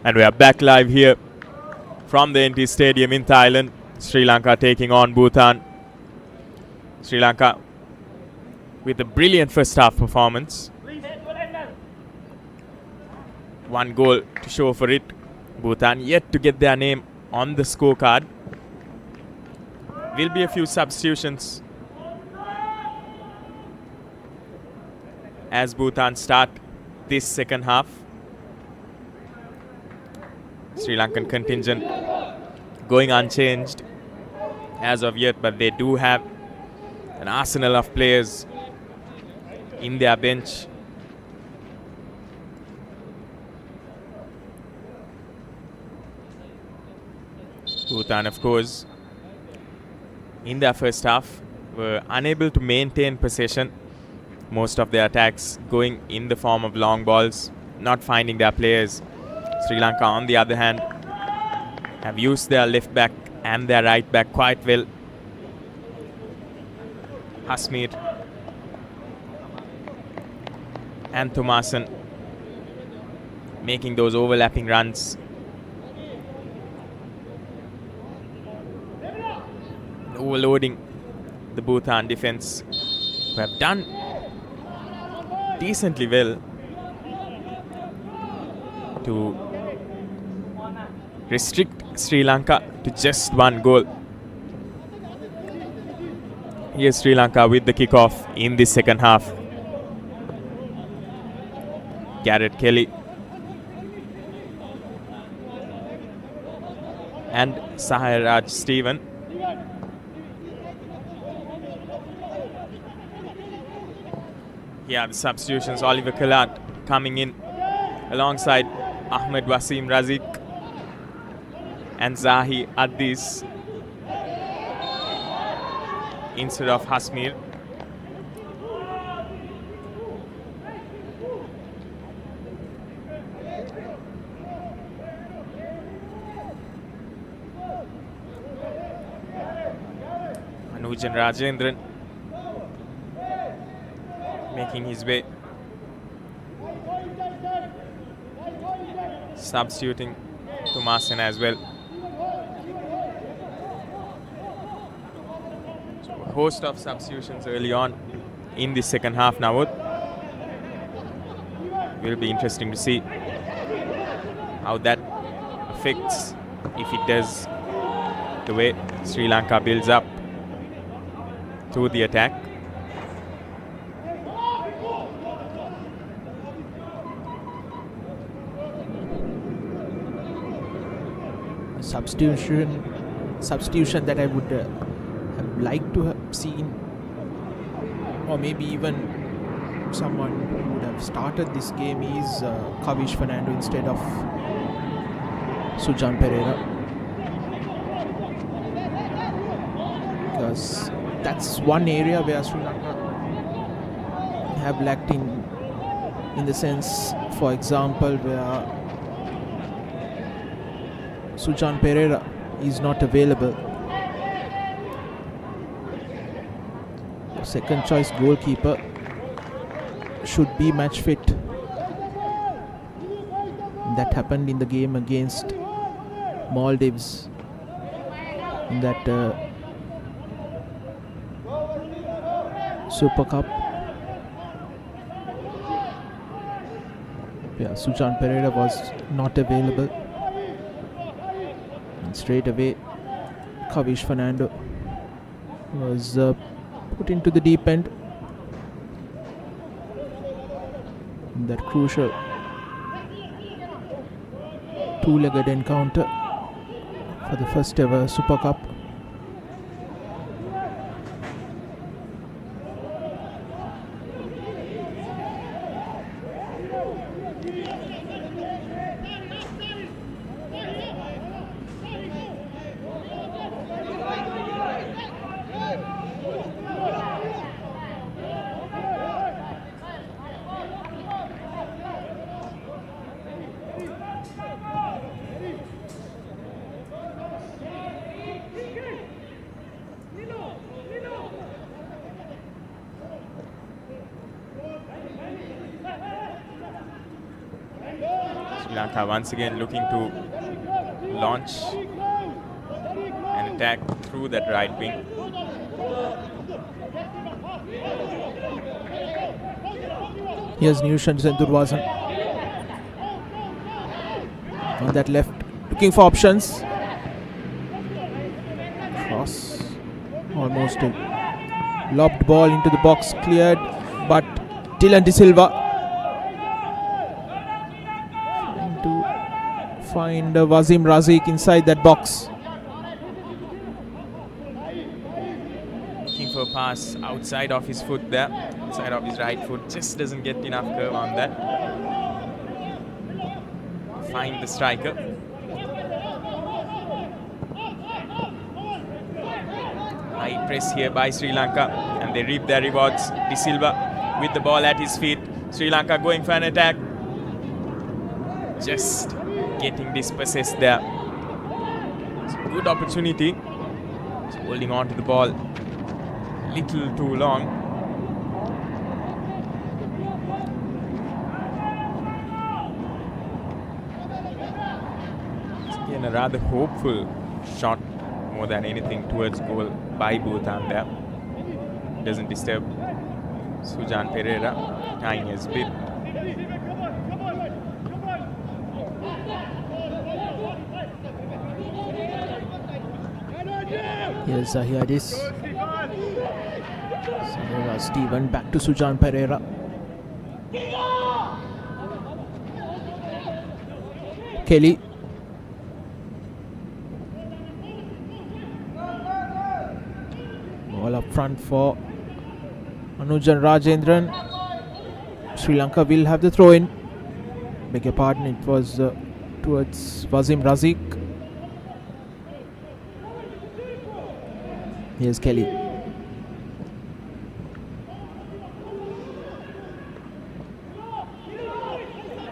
And we are back live here from the NT Stadium in Thailand. Sri Lanka taking on Bhutan. Sri Lanka with a brilliant first half performance. 1 goal to show for it. Bhutan yet to get their name on the scorecard. Will be a few substitutions as Bhutan start this second half. Sri Lankan contingent going unchanged as of yet, but they do have an arsenal of players in their bench. Bhutan, of course, in their first half were unable to maintain possession. Most of their attacks going in the form of long balls, not finding their players. Sri Lanka, on the other hand, have used their left back and their right back quite well. Hasmir and Thomason making those overlapping runs. Overloading the Bhutan defense, who have done decently well to restrict Sri Lanka to just 1 goal. Here's Sri Lanka with the kickoff in the second half. Garrett Kelly and Saharaj Stephen. Yeah, the substitutions. Oliver Kalat coming in alongside Ahmed Wasim Razik and Zahi Addis instead of Hasmir. Anujan Rajendran making his way, substituting Thomason as well. So a host of substitutions early on in the second half now. Will be interesting to see how that affects, if it does, the way Sri Lanka builds up to the attack. Substitution that I would have liked to have seen, or maybe even someone who would have started this game, is Kavish Fernando instead of Sujan Pereira, because that's one area where Sri Lanka have lacked in the sense, for example, where Sujan Pereira is not available. Second choice goalkeeper should be match fit. That happened in the game against Maldives in that Super Cup. Yeah, Sujan Pereira was not available. Straight away, Kavish Fernando was put into the deep end in that crucial two-legged encounter for the first ever Super Cup. Sri Lanka once again looking to launch an attack through that right wing. Here's Nushan Sendurvasan on that left, looking for options. Cross, almost a lobbed ball into the box, cleared, but Dylan De Silva trying to find Wasim Razik inside that box. Looking for a pass outside of his foot there, outside of his right foot, just doesn't get enough curve on that. Find the striker. High press here by Sri Lanka, and they reap their rewards. De Silva with the ball at his feet. Sri Lanka going for an attack. Just getting dispossessed there. It's a good opportunity. Just holding on to the ball little too long. It's again a rather hopeful shot more than anything towards goal by Bhutan there. Doesn't disturb Sujan Pereira, tying his bid. Here's Zahiadis. Stephen back to Sujan Pereira. Kelly. Ball up front for Anujan Rajendran. Sri Lanka will have the throw in. Beg your pardon, it was towards Wasim Razik. Here's Kelly.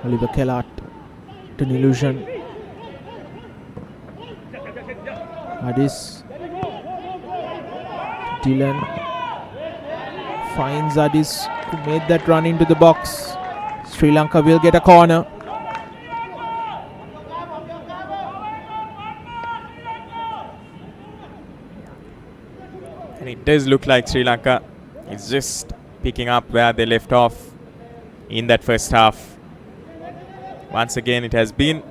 Oliver Kellart to Nilushan. Adis. Dylan finds Adis, who made that run into the box. Sri Lanka will get a corner. And it does look like Sri Lanka is just picking up where they left off in that first half. Once again, it has been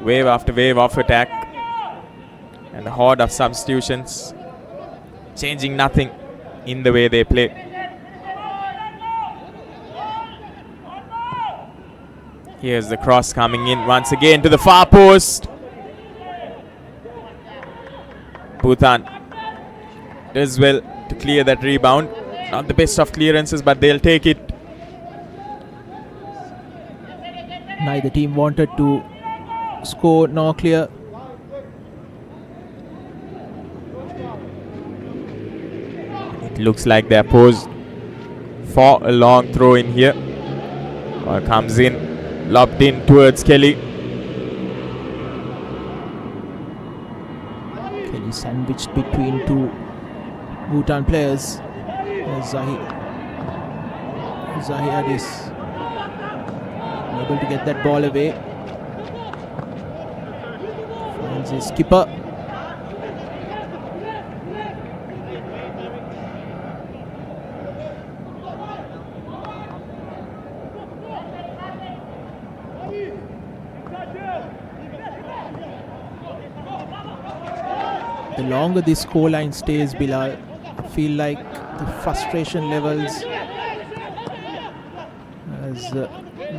wave after wave of attack and a horde of substitutions, changing nothing in the way they play. Here's the cross coming in once again to the far post. Bhutan does well to clear that rebound. Not the best of clearances, but they'll take it. Neither team wanted to score nor clear. It looks like they're posed for a long throw in here. Ball comes in, lobbed in towards Kelly. Kelly sandwiched between two Bhutan players. Zahiadis able to get that ball away. Finds his skipper. The longer this scoreline stays, Bilal, I feel like the frustration levels as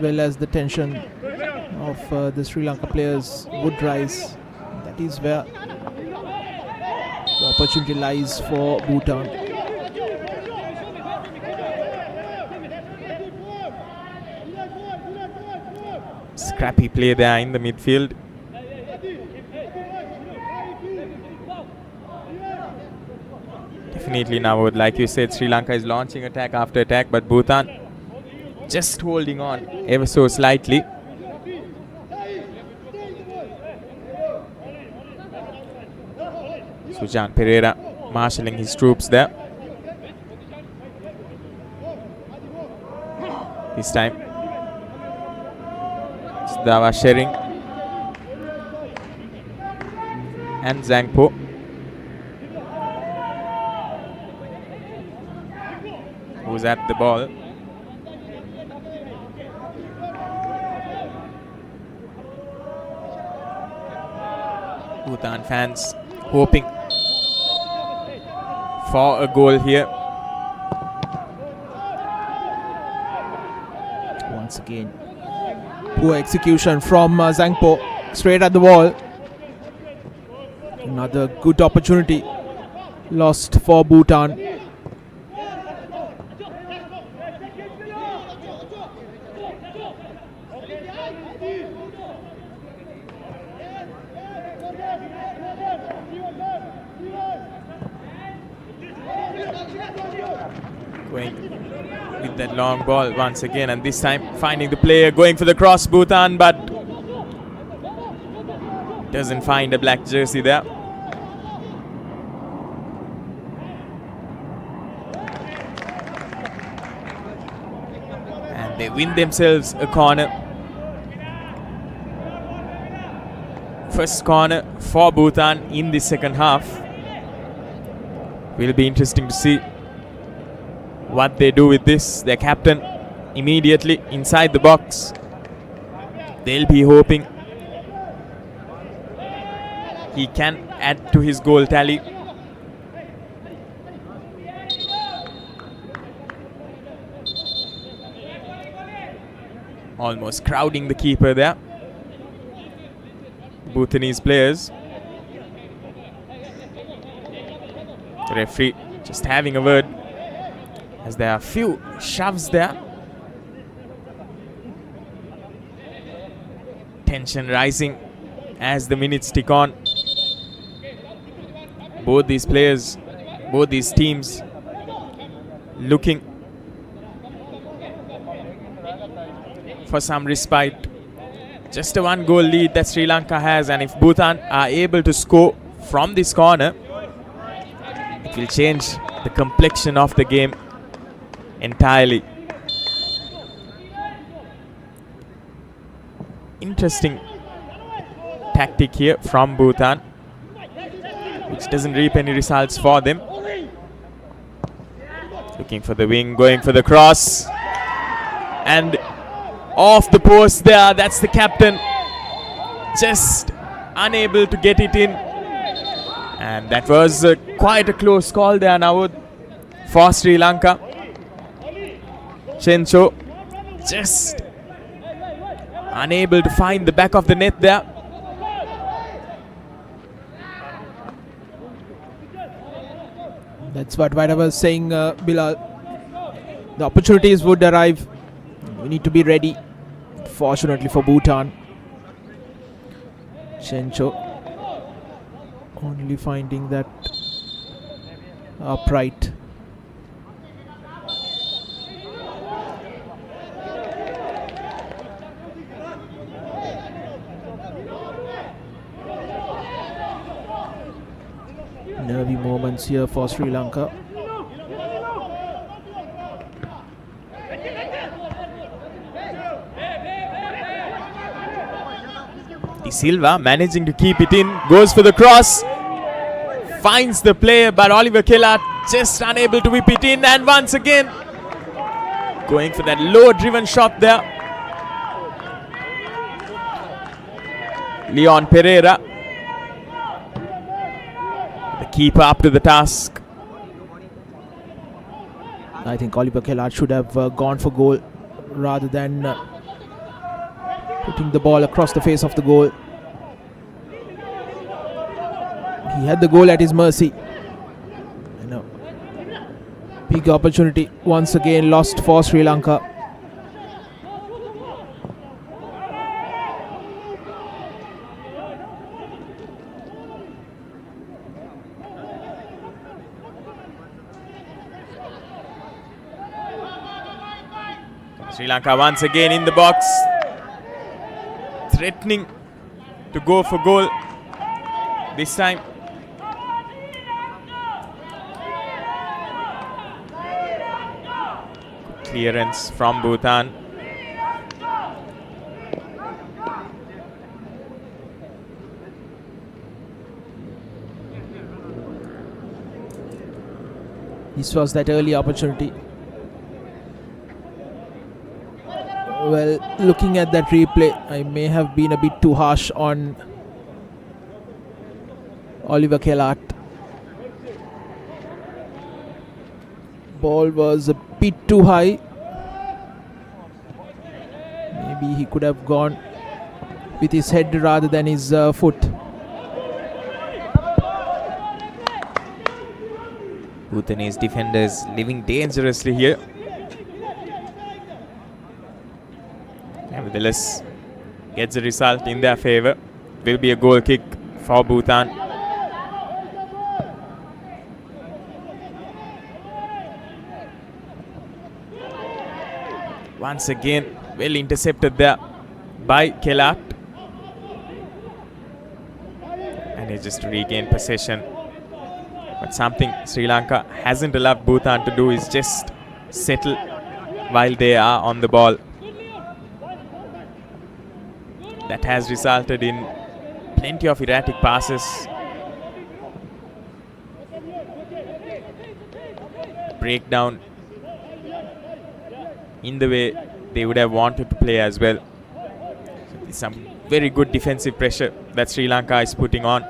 well as the tension of the Sri Lanka players would rise. That is where the opportunity lies for Bhutan. Scrappy play there in the midfield. Definitely now, like you said, Sri Lanka is launching attack after attack, but Bhutan just holding on ever so slightly. Sujan Pereira marshalling his troops there. This time Sdawa Shering and Zhangpo. Who's at the ball. Bhutan fans hoping for a goal here. Once again, poor execution from Zhangpo, straight at the wall. Another good opportunity lost for Bhutan. Going with that long ball once again, and this time finding the player, going for the cross, Bhutan, but doesn't find a black jersey there. And they win themselves a corner. First corner for Bhutan in the second half. Will be interesting to see what they do with this. Their captain immediately inside the box. They'll be hoping he can add to his goal tally. Almost crowding the keeper there. Bhutanese players. The referee just having a word, as there are a few shoves there. Tension rising as the minutes tick on. Both these players, both these teams looking for some respite. Just a 1-goal lead that Sri Lanka has, and if Bhutan are able to score from this corner, it will change the complexion of the game entirely. Interesting tactic here from Bhutan, which doesn't reap any results for them. Looking for the wing, going for the cross, and off the post there. That's the captain, just unable to get it in, and that was quite a close call there now for Sri Lanka. Chencho just unable to find the back of the net there. That's what I was saying, Bilal. The opportunities would arrive. We need to be ready. Fortunately for Bhutan, Chencho only finding that upright. Nervy moments here for Sri Lanka. De Silva managing to keep it in, goes for the cross, finds the player, but Oliver Kellart just unable to whip it in, and once again going for that low driven shot there. Leon Pereira, the keeper, up to the task. I think Oliver Kellart should have gone for goal rather than putting the ball across the face of the goal. He had the goal at his mercy. Big opportunity once again lost for Sri Lanka. Sri Lanka once again in the box, threatening to go for goal this time. Clearance from Bhutan. This was that early opportunity. Well, looking at that replay, I may have been a bit too harsh on Oliver Kellart. Ball was a bit too high. Maybe he could have gone with his head rather than his foot. Bhutanese defenders living dangerously here. Nevertheless, gets a result in their favour. Will be a goal kick for Bhutan. Once again, well intercepted there by Kellart. And he just regained possession. But something Sri Lanka hasn't allowed Bhutan to do is just settle while they are on the ball. That has resulted in plenty of erratic passes. Breakdown in the way they would have wanted to play as well. So there's some very good defensive pressure that Sri Lanka is putting on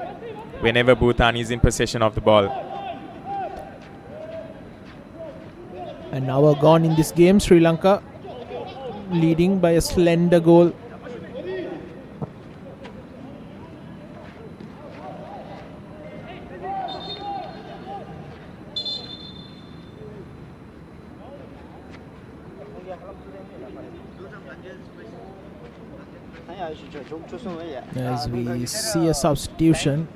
whenever Bhutan is in possession of the ball. An hour gone in this game. Sri Lanka leading by a slender goal. As we see a substitution.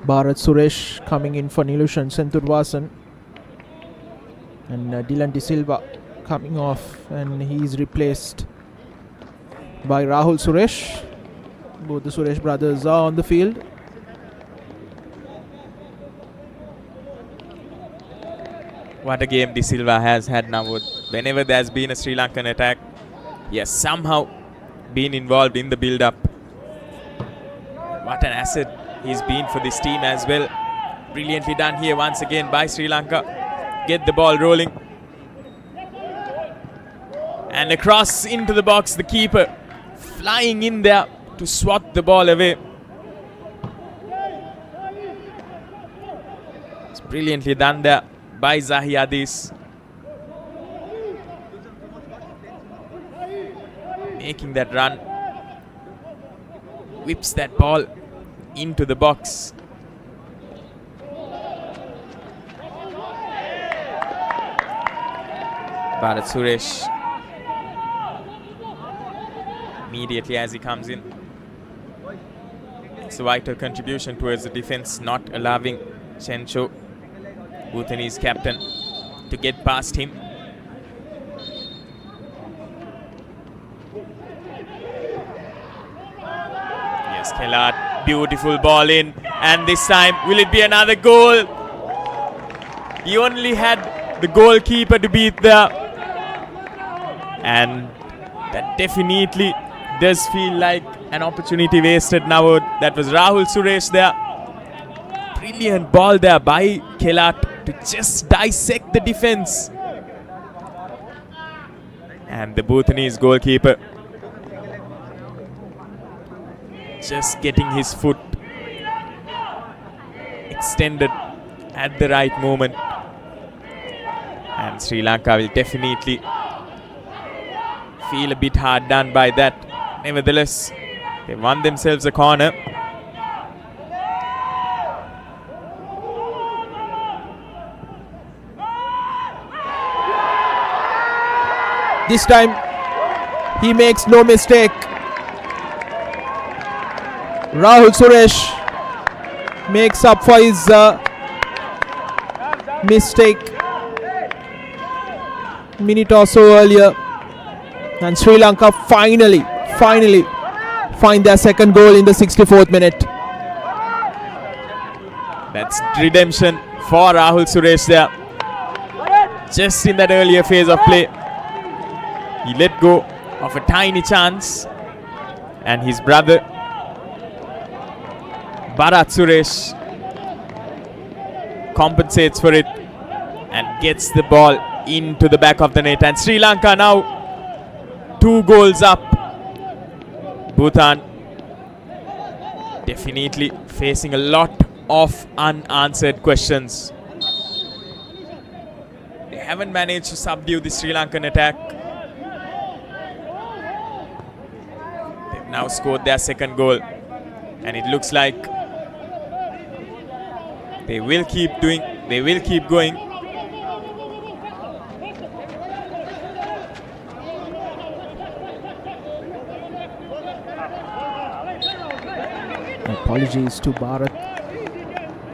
Bharat Suresh coming in for Nilushan Senthurvasan, and Dylan De Silva coming off, and he's replaced by Rahul Suresh. Both the Suresh brothers are on the field. What a game De Silva has had now. Whenever there's been a Sri Lankan attack, he has somehow been involved in the build-up. What an asset he's been for this team as well. Brilliantly done here once again by Sri Lanka. Get the ball rolling. And across into the box, the keeper flying in there to swat the ball away. It's brilliantly done there by Zahi Adis. Making that run. Whips that ball into the box. Bharat Suresh immediately as he comes in. It's a vital contribution towards the defense, not allowing Chencho, Bhutanese captain, to get past him. Yes, Kellart, beautiful ball in, and this time will it be another goal? He only had the goalkeeper to beat there, and that definitely does feel like an opportunity wasted now. That was Rahul Suresh there. Brilliant ball there by Kellart to just dissect the defense. And the Bhutanese goalkeeper just getting his foot extended at the right moment. And Sri Lanka will definitely feel a bit hard done by that. Nevertheless, they won themselves a corner. This time he makes no mistake. Rahul Suresh makes up for his mistake minute or so earlier, and Sri Lanka finally find their second goal in the 64th minute. That's redemption for Rahul Suresh there. Just in that earlier phase of play, he let go of a tiny chance, and his brother Bharat Suresh compensates for it and gets the ball into the back of the net. And Sri Lanka now 2 goals up. Bhutan definitely facing a lot of unanswered questions. They haven't managed to subdue the Sri Lankan attack. They've now scored their second goal, and it looks like they will keep going. Apologies to Bharat.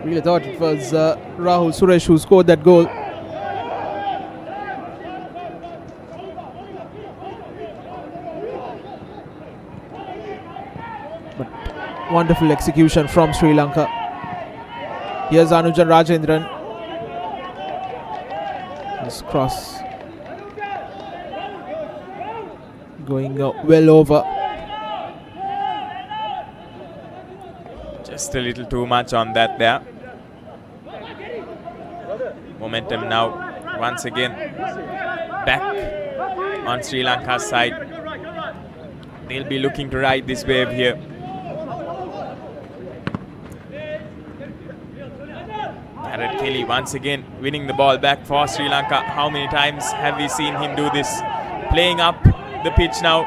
Really thought it was Rahul Suresh who scored that goal. But wonderful execution from Sri Lanka. Here's Anujan Rajendran. This cross going well over. Just a little too much on that there. Momentum now once again back on Sri Lanka's side. They'll be looking to ride this wave here. Garrett Kelly once again winning the ball back for Sri Lanka. How many times have we seen him do this? Playing up the pitch now.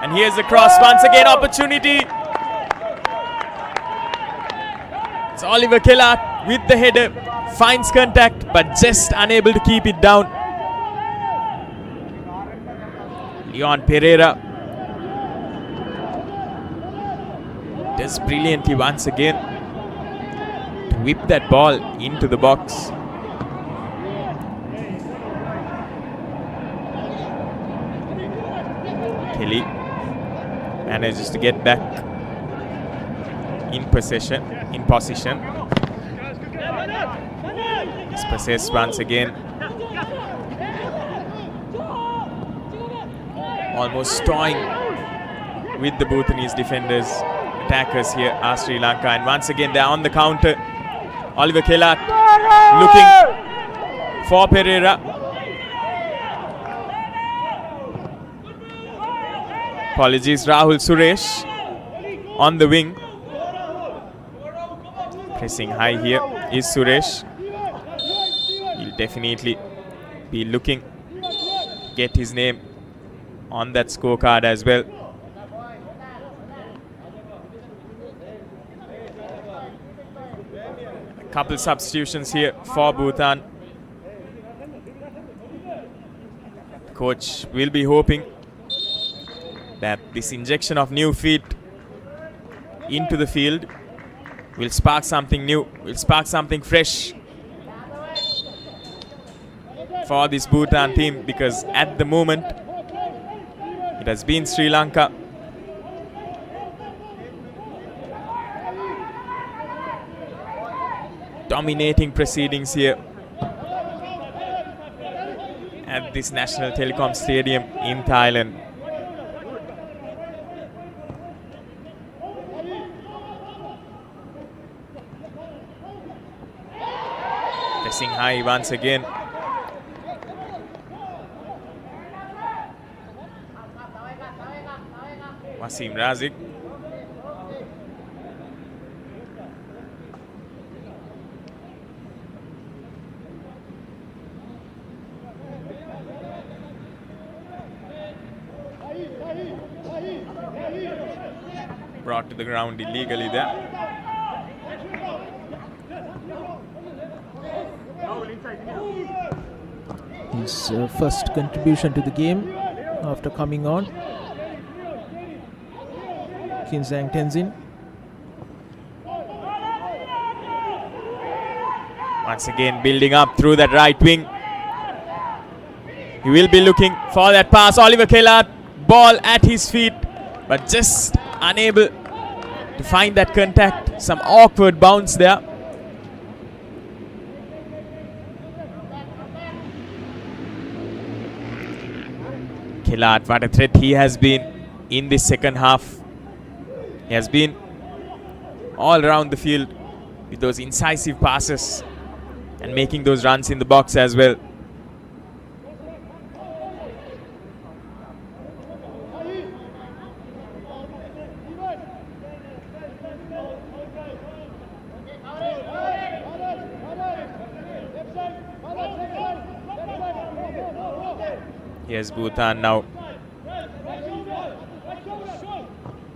And here's the cross once again, opportunity. It's Oliver Kellart with the header. Finds contact but just unable to keep it down. Leon Pereira does brilliantly once again to whip that ball into the box. Kelly manages to get back in position. It's possessed once again. Almost toying with the Bhutanese defenders. Attackers here are Sri Lanka, and once again they're on the counter. Oliver Kellart looking for Pereira. Apologies, Rahul Suresh on the wing. Pressing high here is Suresh. He'll definitely be looking get his name on that scorecard as well. A couple substitutions here for Bhutan. Coach will be hoping that this injection of new feet into the field will spark something new, will spark something fresh for this Bhutan team, because at the moment it has been Sri Lanka dominating proceedings here at this National Telecom Stadium in Thailand. Pressing high once again. Wasim Razik. Brought to the ground illegally there. His first contribution to the game after coming on. Kinzang Tenzin. Once again building up through that right wing. He will be looking for that pass. Oliver Kellart, ball at his feet, but just unable to find that contact. Some awkward bounce there. Killard, what a threat he has been in this second half. He has been all around the field with those incisive passes and making those runs in the box as well. Here's Bhutan now.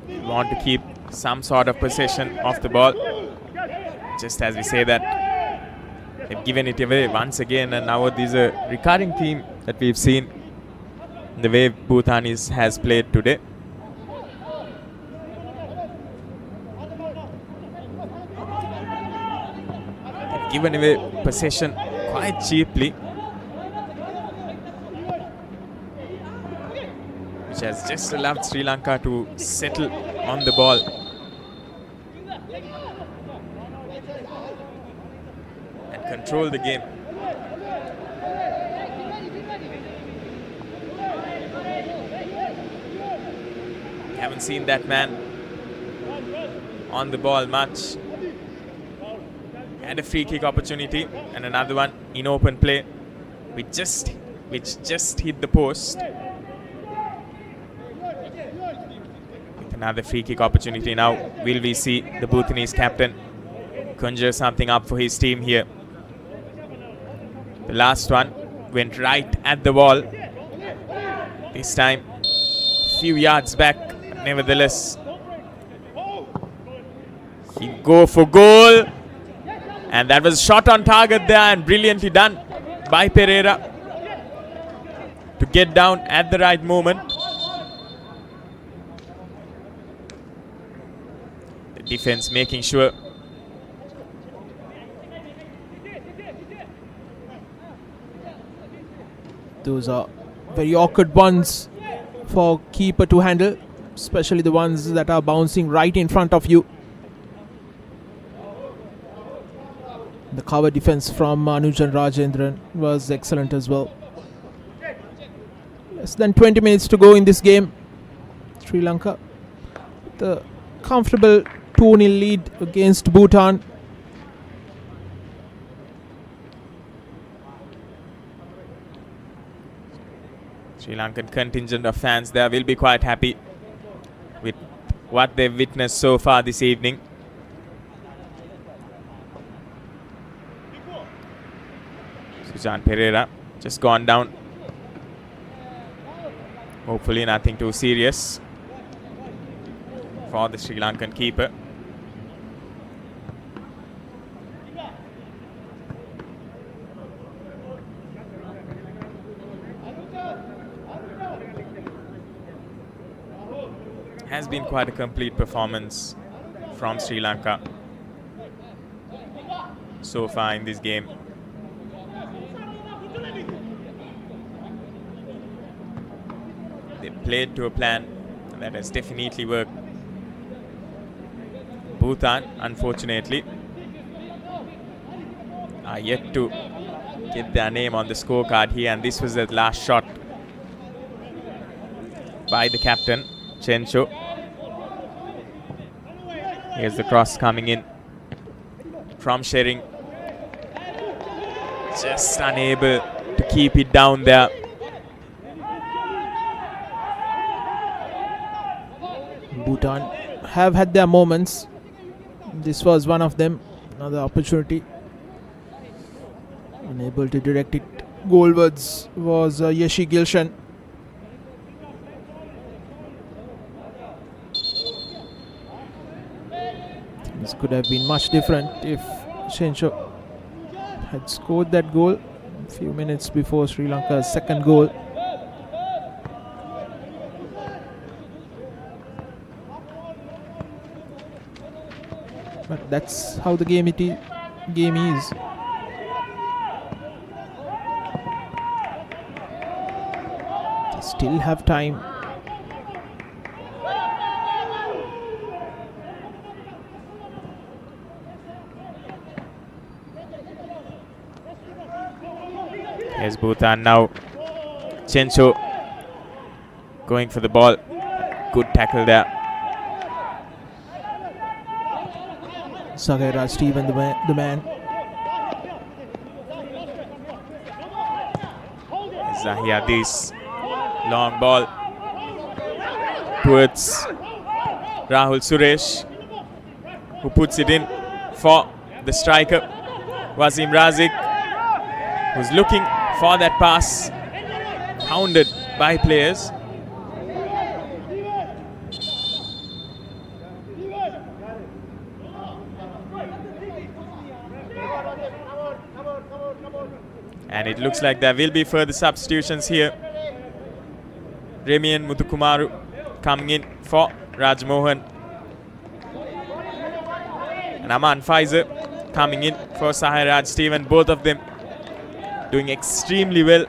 Want to keep some sort of possession of the ball. Just as we say that, they've given it away once again, and now this is a recurring theme that we've seen in the way Bhutan has played today. They've given away possession quite cheaply, which has just allowed Sri Lanka to settle on the ball. And control the game. Haven't seen that man on the ball much. Had a free kick opportunity and another one in open play, which just hit the post. Another free kick opportunity now. Will we see the Bhutanese captain conjure something up for his team here? The last one went right at the wall. This time, a few yards back. Nevertheless, he go for goal. And that was shot on target there and brilliantly done by Pereira to get down at the right moment. Defense making sure. Those are very awkward ones for keeper to handle, especially the ones that are bouncing right in front of you. The cover defense from Anuj and Rajendran was excellent as well. Less than 20 minutes to go in this game. Sri Lanka, the comfortable 2-0 lead against Bhutan. Sri Lankan contingent of fans there will be quite happy with what they've witnessed so far this evening. Sujan Pereira just gone down. Hopefully nothing too serious for the Sri Lankan keeper. Has been quite a complete performance from Sri Lanka so far in this game. They played to a plan that has definitely worked. Bhutan, unfortunately, are yet to get their name on the scorecard here, and this was the last shot by the captain, Chencho. Here's the cross coming in from Shering. Just unable to keep it down there. Bhutan have had their moments. This was one of them. Another opportunity. Unable to direct it goalwards was Yeshi Gilshan. This could have been much different if Chencho had scored that goal a few minutes before Sri Lanka's second goal. But that's how the game is. They still have time. Here's Bhutan now. Chencho going for the ball. Good tackle there. Sahairaj Stephen, the man. Zahiadis, long ball towards Rahul Suresh, who puts it in for the striker Wasim Razik, who's looking for that pass, hounded by players. And it looks like there will be further substitutions here. Remian Muthukumaru coming in for Raj Mohan. And Aman Faizer coming in for Sahairaj Stephen. Both of them doing extremely well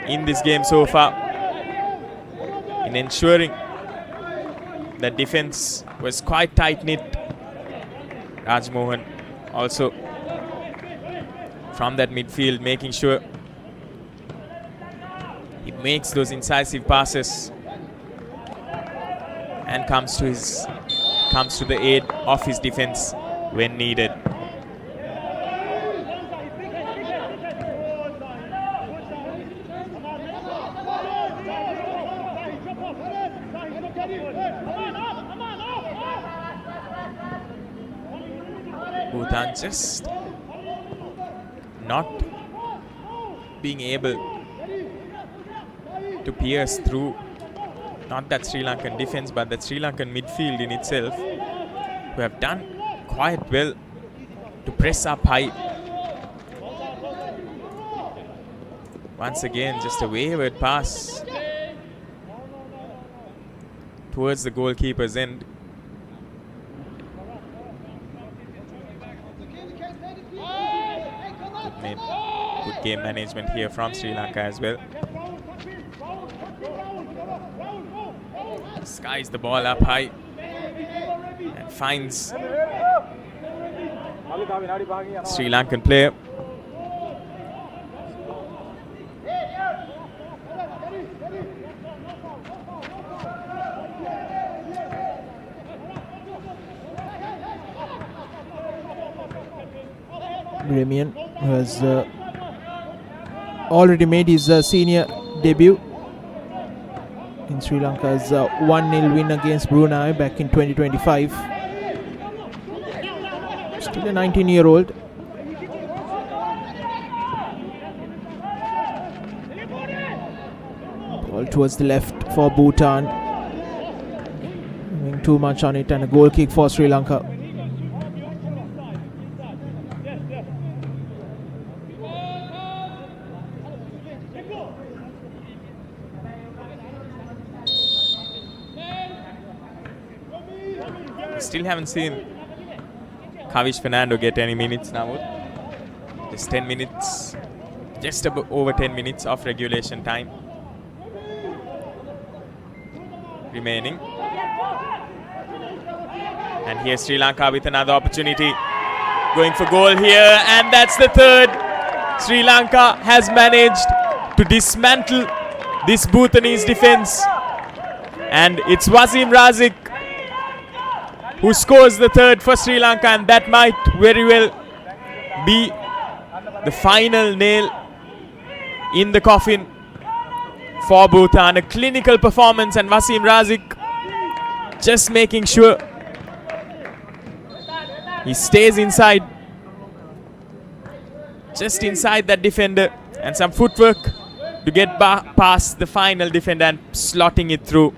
in this game so far, in ensuring that defense was quite tight-knit. Raj Mohan also from that midfield, making sure he makes those incisive passes and comes to the aid of his defense when needed. Bhutan just not being able to pierce through not that Sri Lankan defense but that Sri Lankan midfield in itself, who have done quite well to press up high. Once again, just a wayward pass towards the goalkeeper's end. Good game management here from Sri Lanka as well. Skies the ball up high and finds Sri Lankan player. Remian has already made his senior debut in Sri Lanka's 1-0 win against Brunei back in 2025. Still a 19-year-old. Ball towards the left for Bhutan. Doing too much on it, and a goal kick for Sri Lanka. Still haven't seen Kavish Fernando get any minutes now. Just 10 minutes, just over 10 minutes of regulation time remaining. And here's Sri Lanka with another opportunity, going for goal here, and that's the third. Sri Lanka has managed to dismantle this Bhutanese defense, and it's Wasim Razik who scores the third for Sri Lanka, and that might very well be the final nail in the coffin for Bhutan. A clinical performance, and Wasim Razik just making sure he stays inside, just inside that defender, and some footwork to get past the final defender and slotting it through,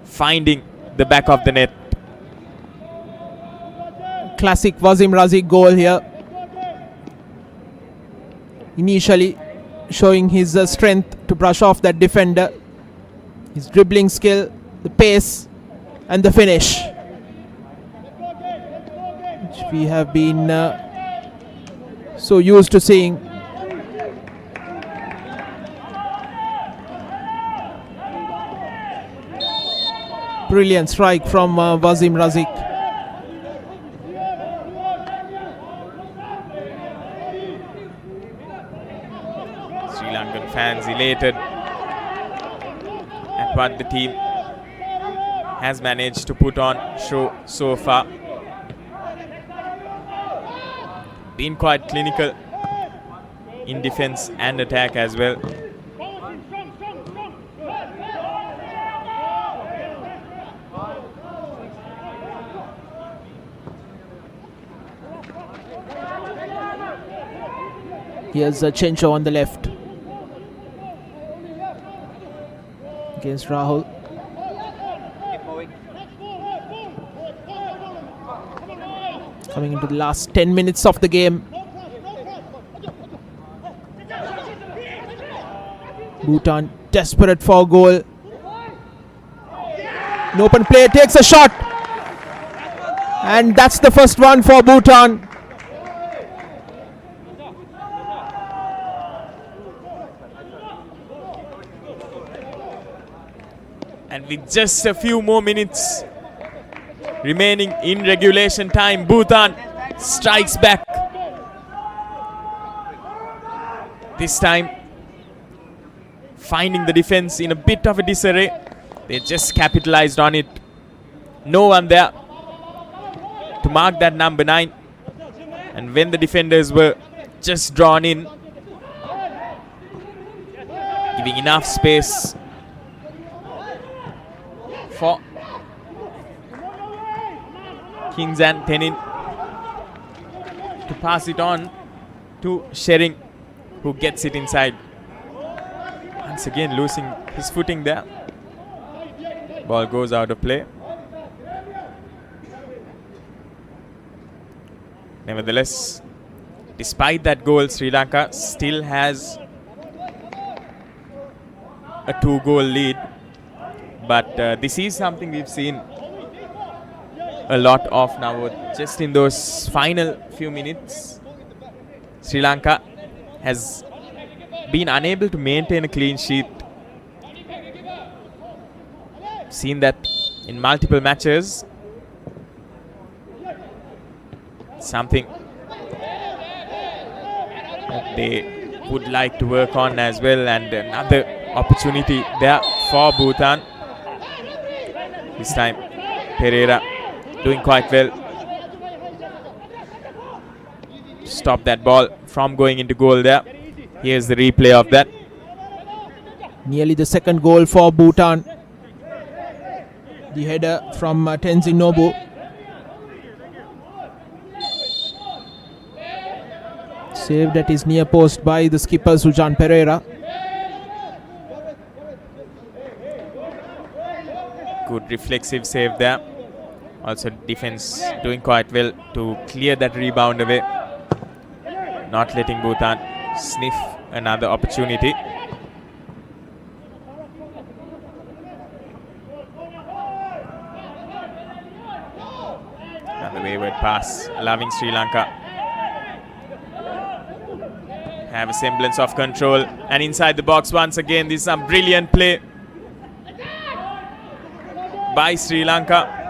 finding the back of the net. Classic Wasim Razik goal here. Initially showing his strength to brush off that defender, his dribbling skill, the pace and the finish, which we have been so used to seeing. Brilliant strike from Wasim Razik. Sri Lankan fans elated what the team has managed to put on show so far. Been quite clinical in defense and attack as well. Here's Chencho on the left against Rahul. Coming into the last 10 minutes of the game. Bhutan desperate for a goal. An open play, takes a shot. And that's the first one for Bhutan. And with just a few more minutes remaining in regulation time, Bhutan strikes back. This time finding the defense in a bit of a disarray. They just capitalized on it. No one there to mark that number 9. And when the defenders were just drawn in, giving enough space for Kings and Tenin to pass it on to Shering, who gets it inside. Once again losing his footing there. Ball goes out of play. Nevertheless, despite that goal, Sri Lanka still has a 2-goal lead. But this is something we've seen a lot of now. Just in those final few minutes, Sri Lanka has been unable to maintain a clean sheet. Seen that in multiple matches. Something that they would like to work on as well. And another opportunity there for Bhutan. This time Pereira doing quite well. Stop that ball from going into goal there. Here's the replay of that. Nearly the second goal for Bhutan. The header from Tenzin Nobu. Saved at his near post by the skipper Sujan Pereira. Good reflexive save there. Also defense doing quite well to clear that rebound away. Not letting Bhutan sniff another opportunity. Another wayward pass, allowing Sri Lanka have a semblance of control. And inside the box once again, this is some brilliant play by Sri Lanka.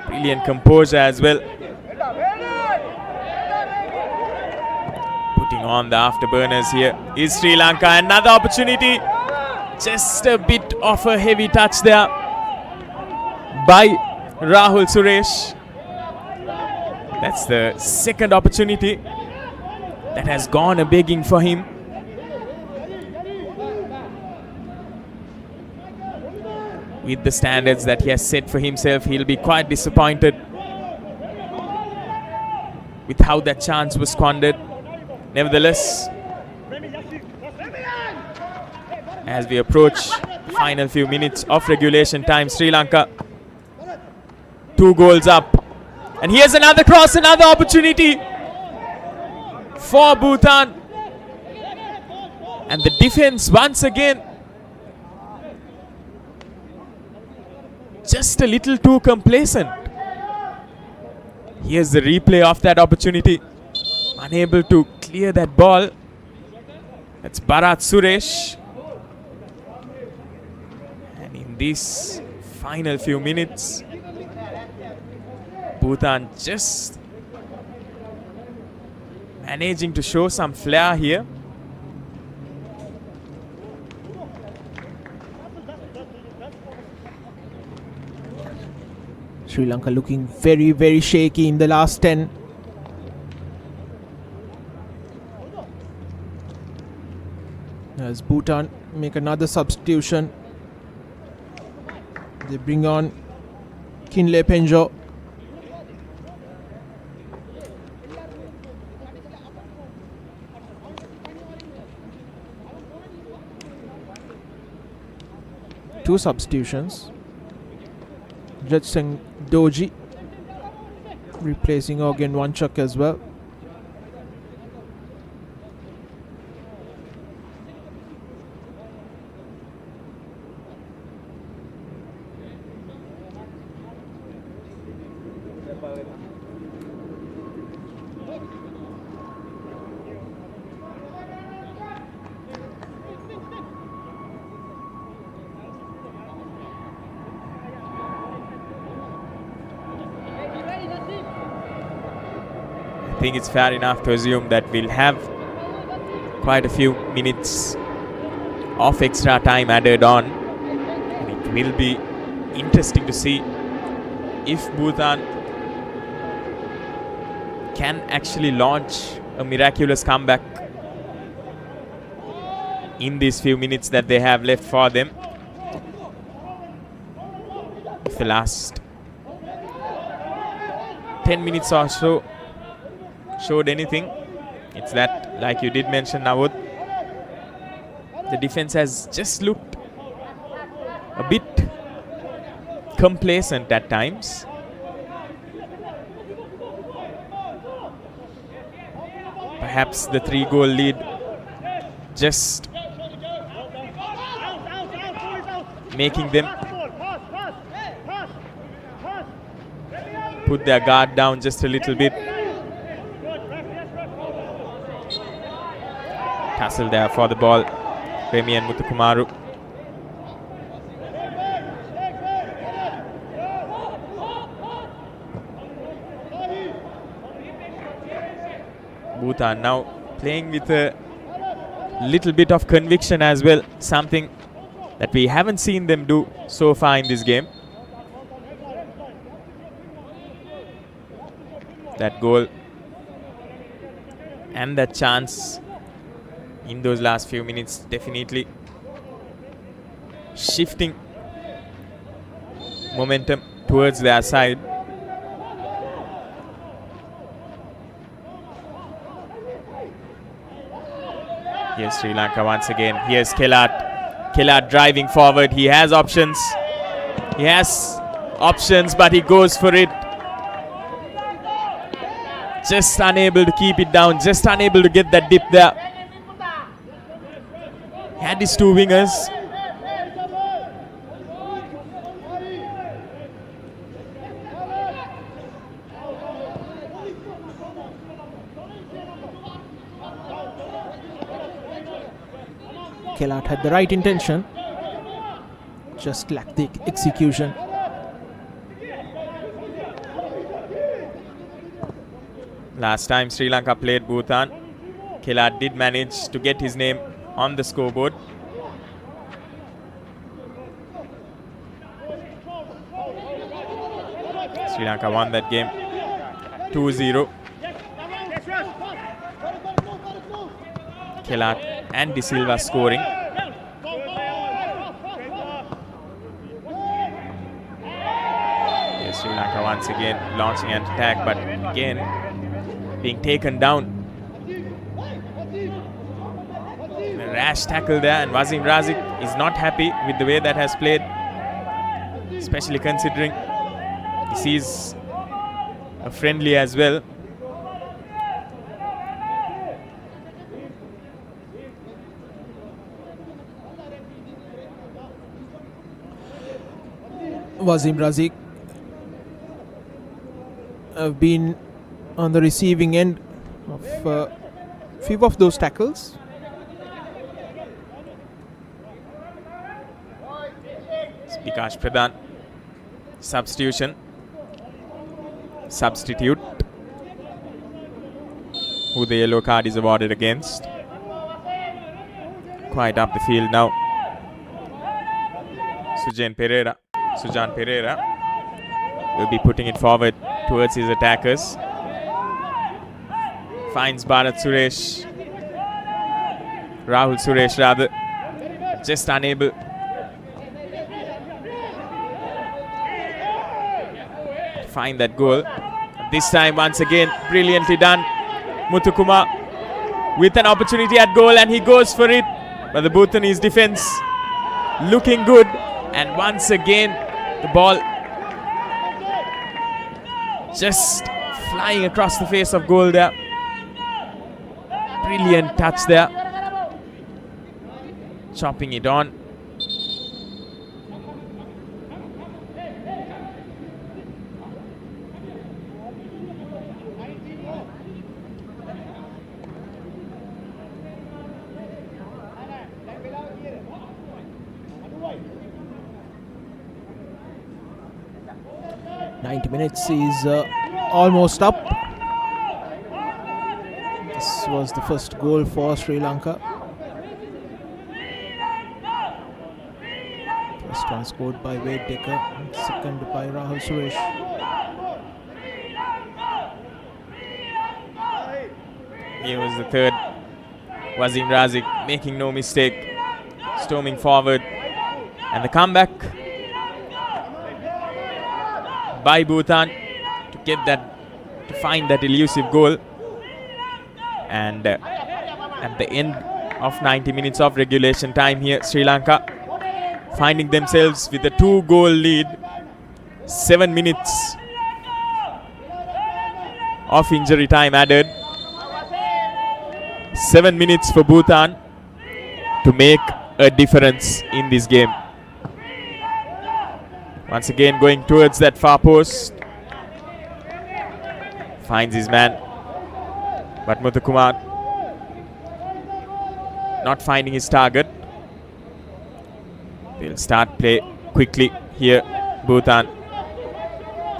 Brilliant composure as well. Putting on the afterburners here is Sri Lanka. Another opportunity. Just a bit of a heavy touch there by Rahul Suresh. That's the second opportunity that has gone a begging for him. With the standards that he has set for himself, he'll be quite disappointed with how that chance was squandered. Nevertheless, as we approach the final few minutes of regulation time, Sri Lanka 2 goals up. And here's another cross, another opportunity for Bhutan. And the defense once again just a little too complacent. Here's the replay of that opportunity. Unable to clear that ball. That's Bharat Suresh. And in these final few minutes, Bhutan just managing to show some flair here. Sri Lanka looking very, very shaky in the last 10. As Bhutan make another substitution. They bring on Kinle Penjo. Two substitutions. Jetseng Doji replacing Organ Wanchuk as well. I think it's fair enough to assume that we'll have quite a few minutes of extra time added on. And it will be interesting to see if Bhutan can actually launch a miraculous comeback in these few minutes that they have left for them. If the last 10 minutes or so showed anything, it's that, like you did mention, Navod, the defense has just looked a bit complacent at times. Perhaps the 3-goal lead just making them put their guard down just a little bit. Tassel there for the ball, Remy and Muthukumaru. Bhutan now playing with a little bit of conviction as well, something that we haven't seen them do so far in this game. That goal and that chance in those last few minutes definitely shifting momentum towards their side. Here's Sri Lanka once again. Here's Kellard. Kellard driving forward. He has options. He has options, but he goes for it. Just unable to keep it down. Just unable to get that dip there. Had his two wingers. Kellard had the right intention, just lacked the execution. Last time Sri Lanka played Bhutan, Kellard did manage to get his name on the scoreboard. Sri Lanka won that game 2-0. Kellard and De Silva scoring. Here's Sri Lanka once again launching an attack, but again being taken down. A rash tackle there, and Wasim Razik is not happy with the way that has played, especially considering this is a friendly as well. Wasim Razik have been on the receiving end of a few of those tackles. Bikash Pradhan, substitute, who the yellow card is awarded against. Quite up the field now. Sujan Pereira. will be putting it forward towards his attackers. Finds Bharat Suresh. Rahul Suresh rather. Just unable to find that goal. This time once again brilliantly done. Muthukumar with an opportunity at goal and he goes for it. But the Bhutanese defense looking good. And once again the ball just flying across the face of goal there. Brilliant touch there. Chopping it on. Minutes is almost up. This was the first goal for Sri Lanka. First one scored by Wade Decker, and second by Rahul Suresh. Here was the third. Wasim Razik making no mistake, storming forward, and the comeback by Bhutan to get that, to find that elusive goal. And at the end of 90 minutes of regulation time here, Sri Lanka finding themselves with a 2-goal lead. 7 minutes of injury time added. 7 minutes for Bhutan to make a difference in this game. Once again going towards that far post. Finds his man. But Muthukumar not finding his target. They'll start play quickly here, Bhutan.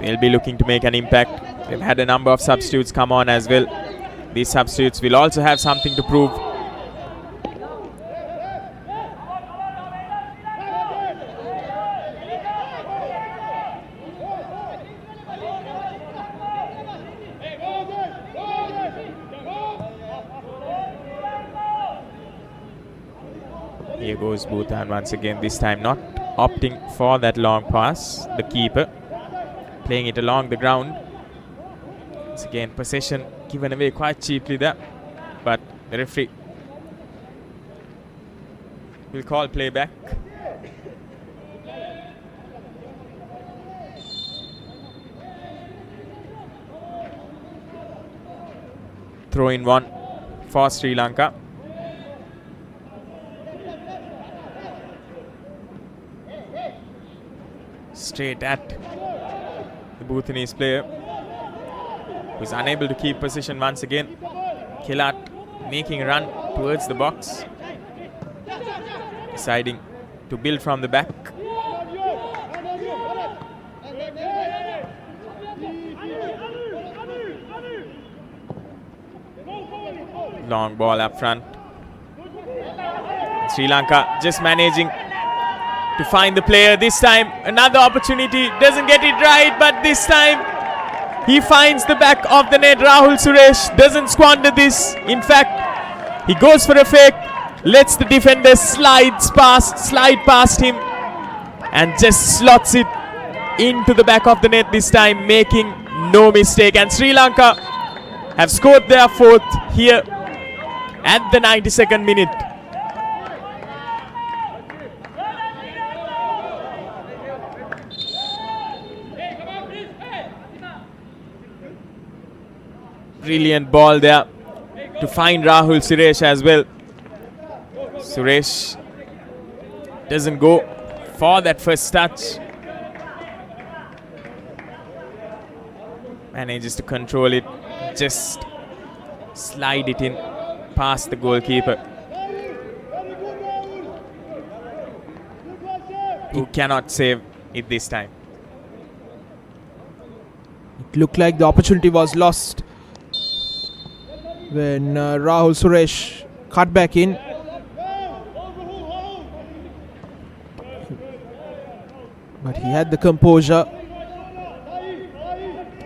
They'll be looking to make an impact. They've had a number of substitutes come on as well. These substitutes will also have something to prove. Here goes Bhutan once again, this time not opting for that long pass. The keeper playing it along the ground. Once again, possession given away quite cheaply there, but the referee will call play back. Throw in one for Sri Lanka. Straight at the Bhutanese player, who is unable to keep position once again. Kilat making a run towards the box, deciding to build from the back. Long ball up front. Sri Lanka just managing to find the player. This time another opportunity, doesn't get it right, but this time he finds the back of the net. Rahul Suresh doesn't squander this. In fact, he goes for a fake, lets the defender slide past him, and just slots it into the back of the net this time, making no mistake. And Sri Lanka have scored their fourth here at the 92nd minute. Brilliant ball there to find Rahul Suresh as well. Suresh doesn't go for that first touch. Manages to control it, just slide it in past the goalkeeper, who cannot save it this time. It looked like the opportunity was lost when Rahul Suresh cut back in. But he had the composure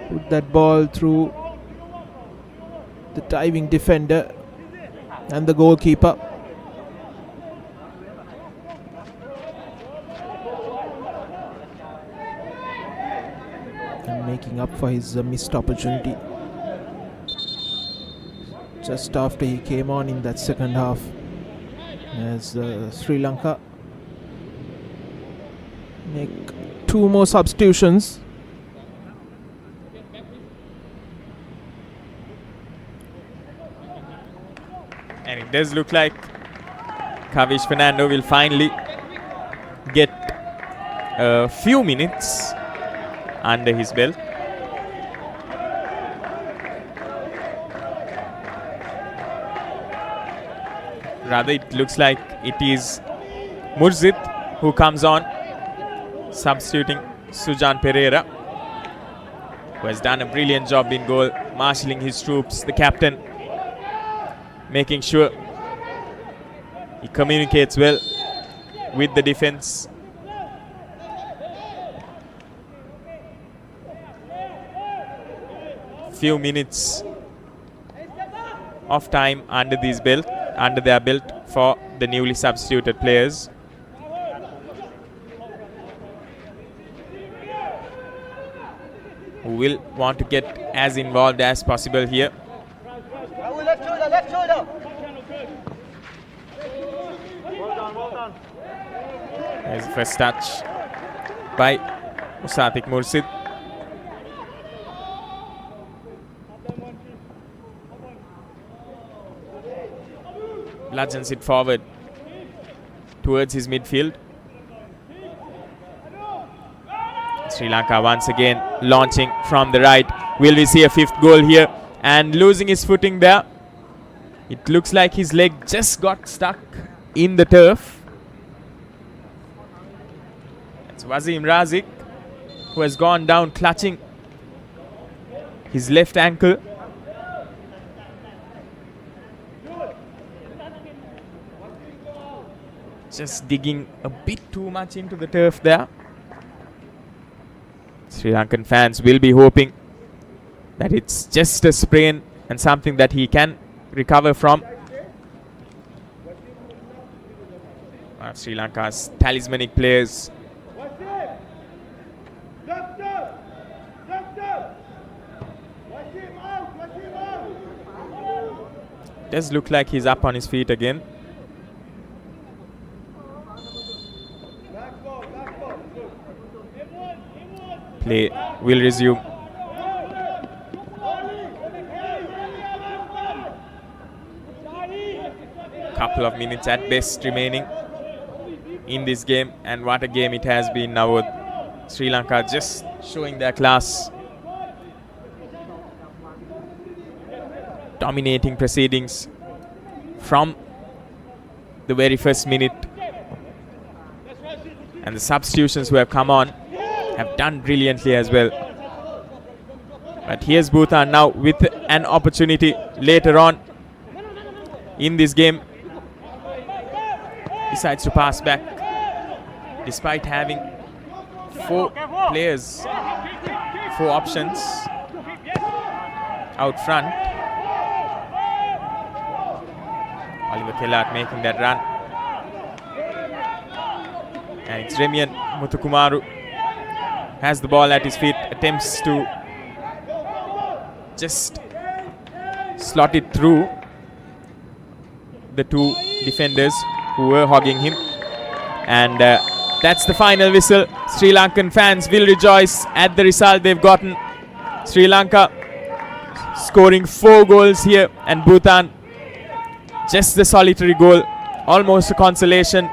put that ball through the diving defender and the goalkeeper. And making up for his missed opportunity just after he came on in that second half, as Sri Lanka make 2 more substitutions. And it does look like Kavish Fernando will finally get a few minutes under his belt. Rather, it looks like it is Murzid who comes on, substituting Sujan Pereira, who has done a brilliant job in goal, marshalling his troops, the captain, making sure he communicates well with the defense. Few minutes of time under their belt for the newly substituted players. Who will want to get as involved as possible here. Left shoulder. There's the first touch by Musatik Mursid. Bludgeons it forward towards his midfield. Sri Lanka once again launching from the right. Will we see a 5th goal here? And losing his footing there. It looks like his leg just got stuck in the turf. It's Wasim Razik who has gone down clutching his left ankle. Just digging a bit too much into the turf there. Sri Lankan fans will be hoping that it's just a sprain and something that he can recover from. One of Sri Lanka's talismanic players. Does look like he's up on his feet again. Play will resume. Couple of minutes at best remaining in this game, and what a game it has been now. Sri Lanka just showing their class, dominating proceedings from the very first minute, and the substitutions who have come on have done brilliantly as well. But here's Bhutan now with an opportunity later on in this game. Decides to pass back despite having 4 players, 4 options out front. Oliver Kellart making that run. And it's Remian Muthukumaru has the ball at his feet, attempts to just slot it through the 2 defenders who were hogging him. And that's the final whistle. Sri Lankan fans will rejoice at the result they've gotten. Sri Lanka scoring 4 goals here, and Bhutan just the solitary goal, almost a consolation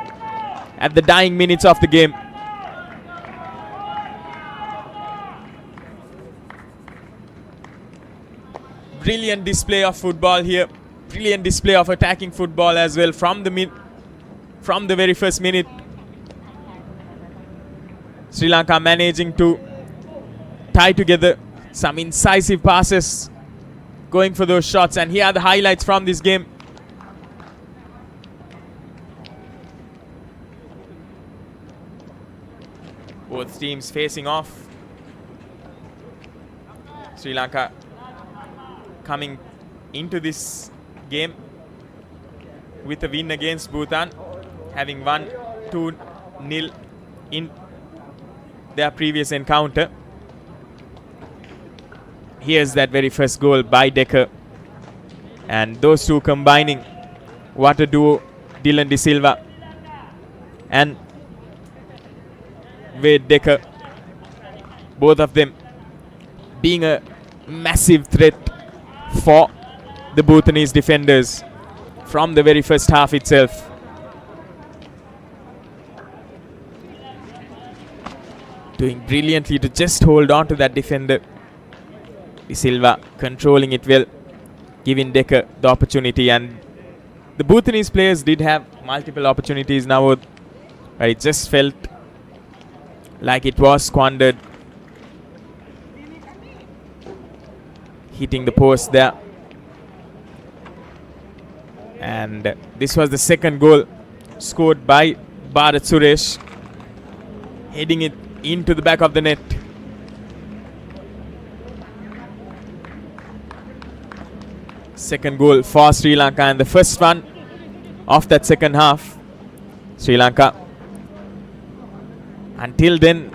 at the dying minutes of the game. Brilliant display of football here. Brilliant display of attacking football as well from the very first minute. Sri Lanka managing to tie together some incisive passes, going for those shots, and here are the highlights from this game. Both teams facing off. Sri Lanka coming into this game with a win against Bhutan, having won 2-0 in their previous encounter. Here's that very first goal by Decker, and those two combining, what a duo, Dylan De Silva and Wade Decker, both of them being a massive threat for the Bhutanese defenders from the very first half itself. Doing brilliantly to just hold on to that defender. De Silva controlling it well, giving Decker the opportunity, and the Bhutanese players did have multiple opportunities now, but it just felt like it was squandered. Hitting the post there. And this was the second goal scored by Bharat Suresh, heading it into the back of the net. Second goal for Sri Lanka, and the first one of that second half. Sri Lanka until then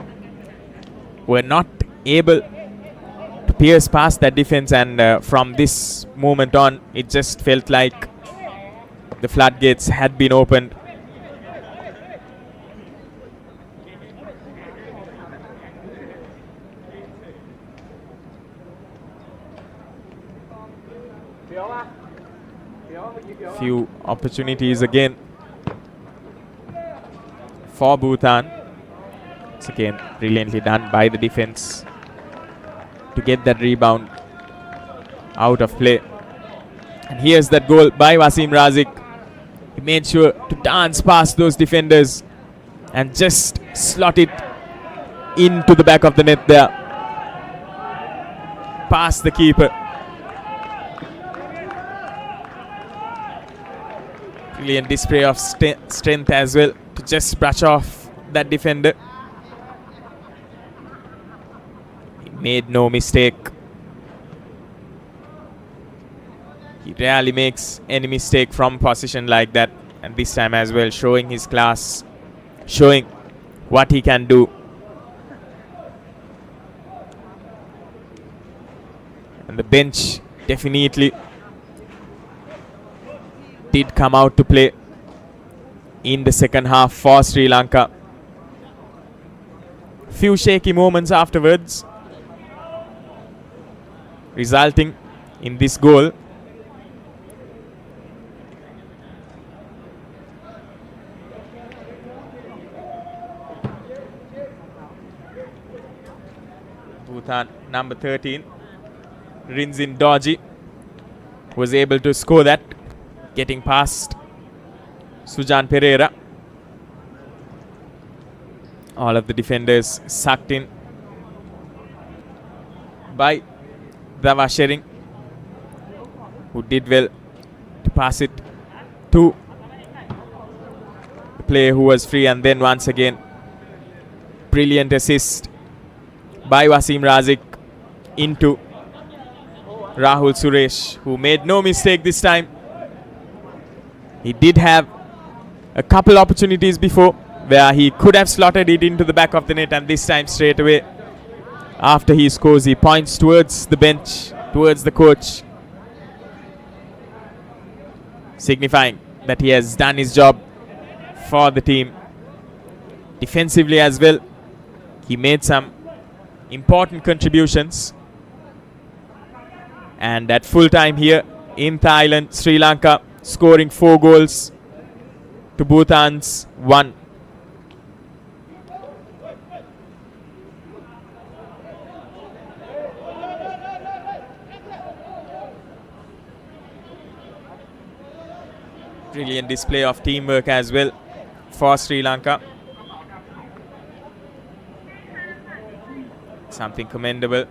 were not able to pierce past that defense, and from this moment on it just felt like the floodgates had been opened. Few opportunities again for Bhutan. It's again brilliantly done by the defense to get that rebound out of play. And here's that goal by Wasim Razik. He made sure to dance past those defenders and just slot it into the back of the net there, past the keeper. Brilliant display of strength as well to just brush off that defender. He made no mistake. He rarely makes any mistake from position like that, and this time as well showing his class, showing what he can do. And the bench definitely did come out to play in the second half for Sri Lanka. Few shaky moments afterwards, resulting in this goal. Bhutan number 13, Rinzin Dorji, was able to score that, getting past Sujan Pereira. All of the defenders sucked in by Dava Shering, who did well to pass it to the player who was free, and then once again brilliant assist by Wasim Razik into Rahul Suresh, who made no mistake this time. He did have a couple opportunities before where he could have slotted it into the back of the net, and this time straight away after he scores he points towards the bench, towards the coach, signifying that he has done his job for the team. Defensively as well, he made some important contributions. And at full time here in Thailand, Sri Lanka scoring 4 goals to Bhutan's 1. Brilliant display of teamwork as well for Sri Lanka. Something commendable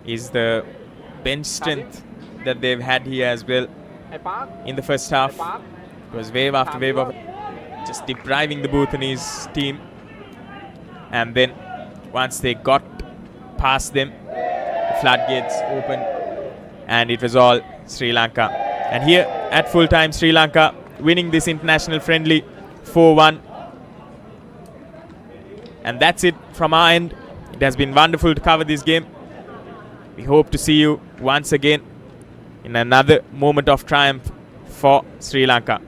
is the bench strength that they've had here as well in the first half. It was wave after wave of just depriving the Bhutanese team, and then once they got past them, the floodgates open, and it was all Sri Lanka. And here at full time, Sri Lanka winning this international friendly 4-1. And that's it from our end. It has been wonderful to cover this game. We hope to see you once again in another moment of triumph for Sri Lanka.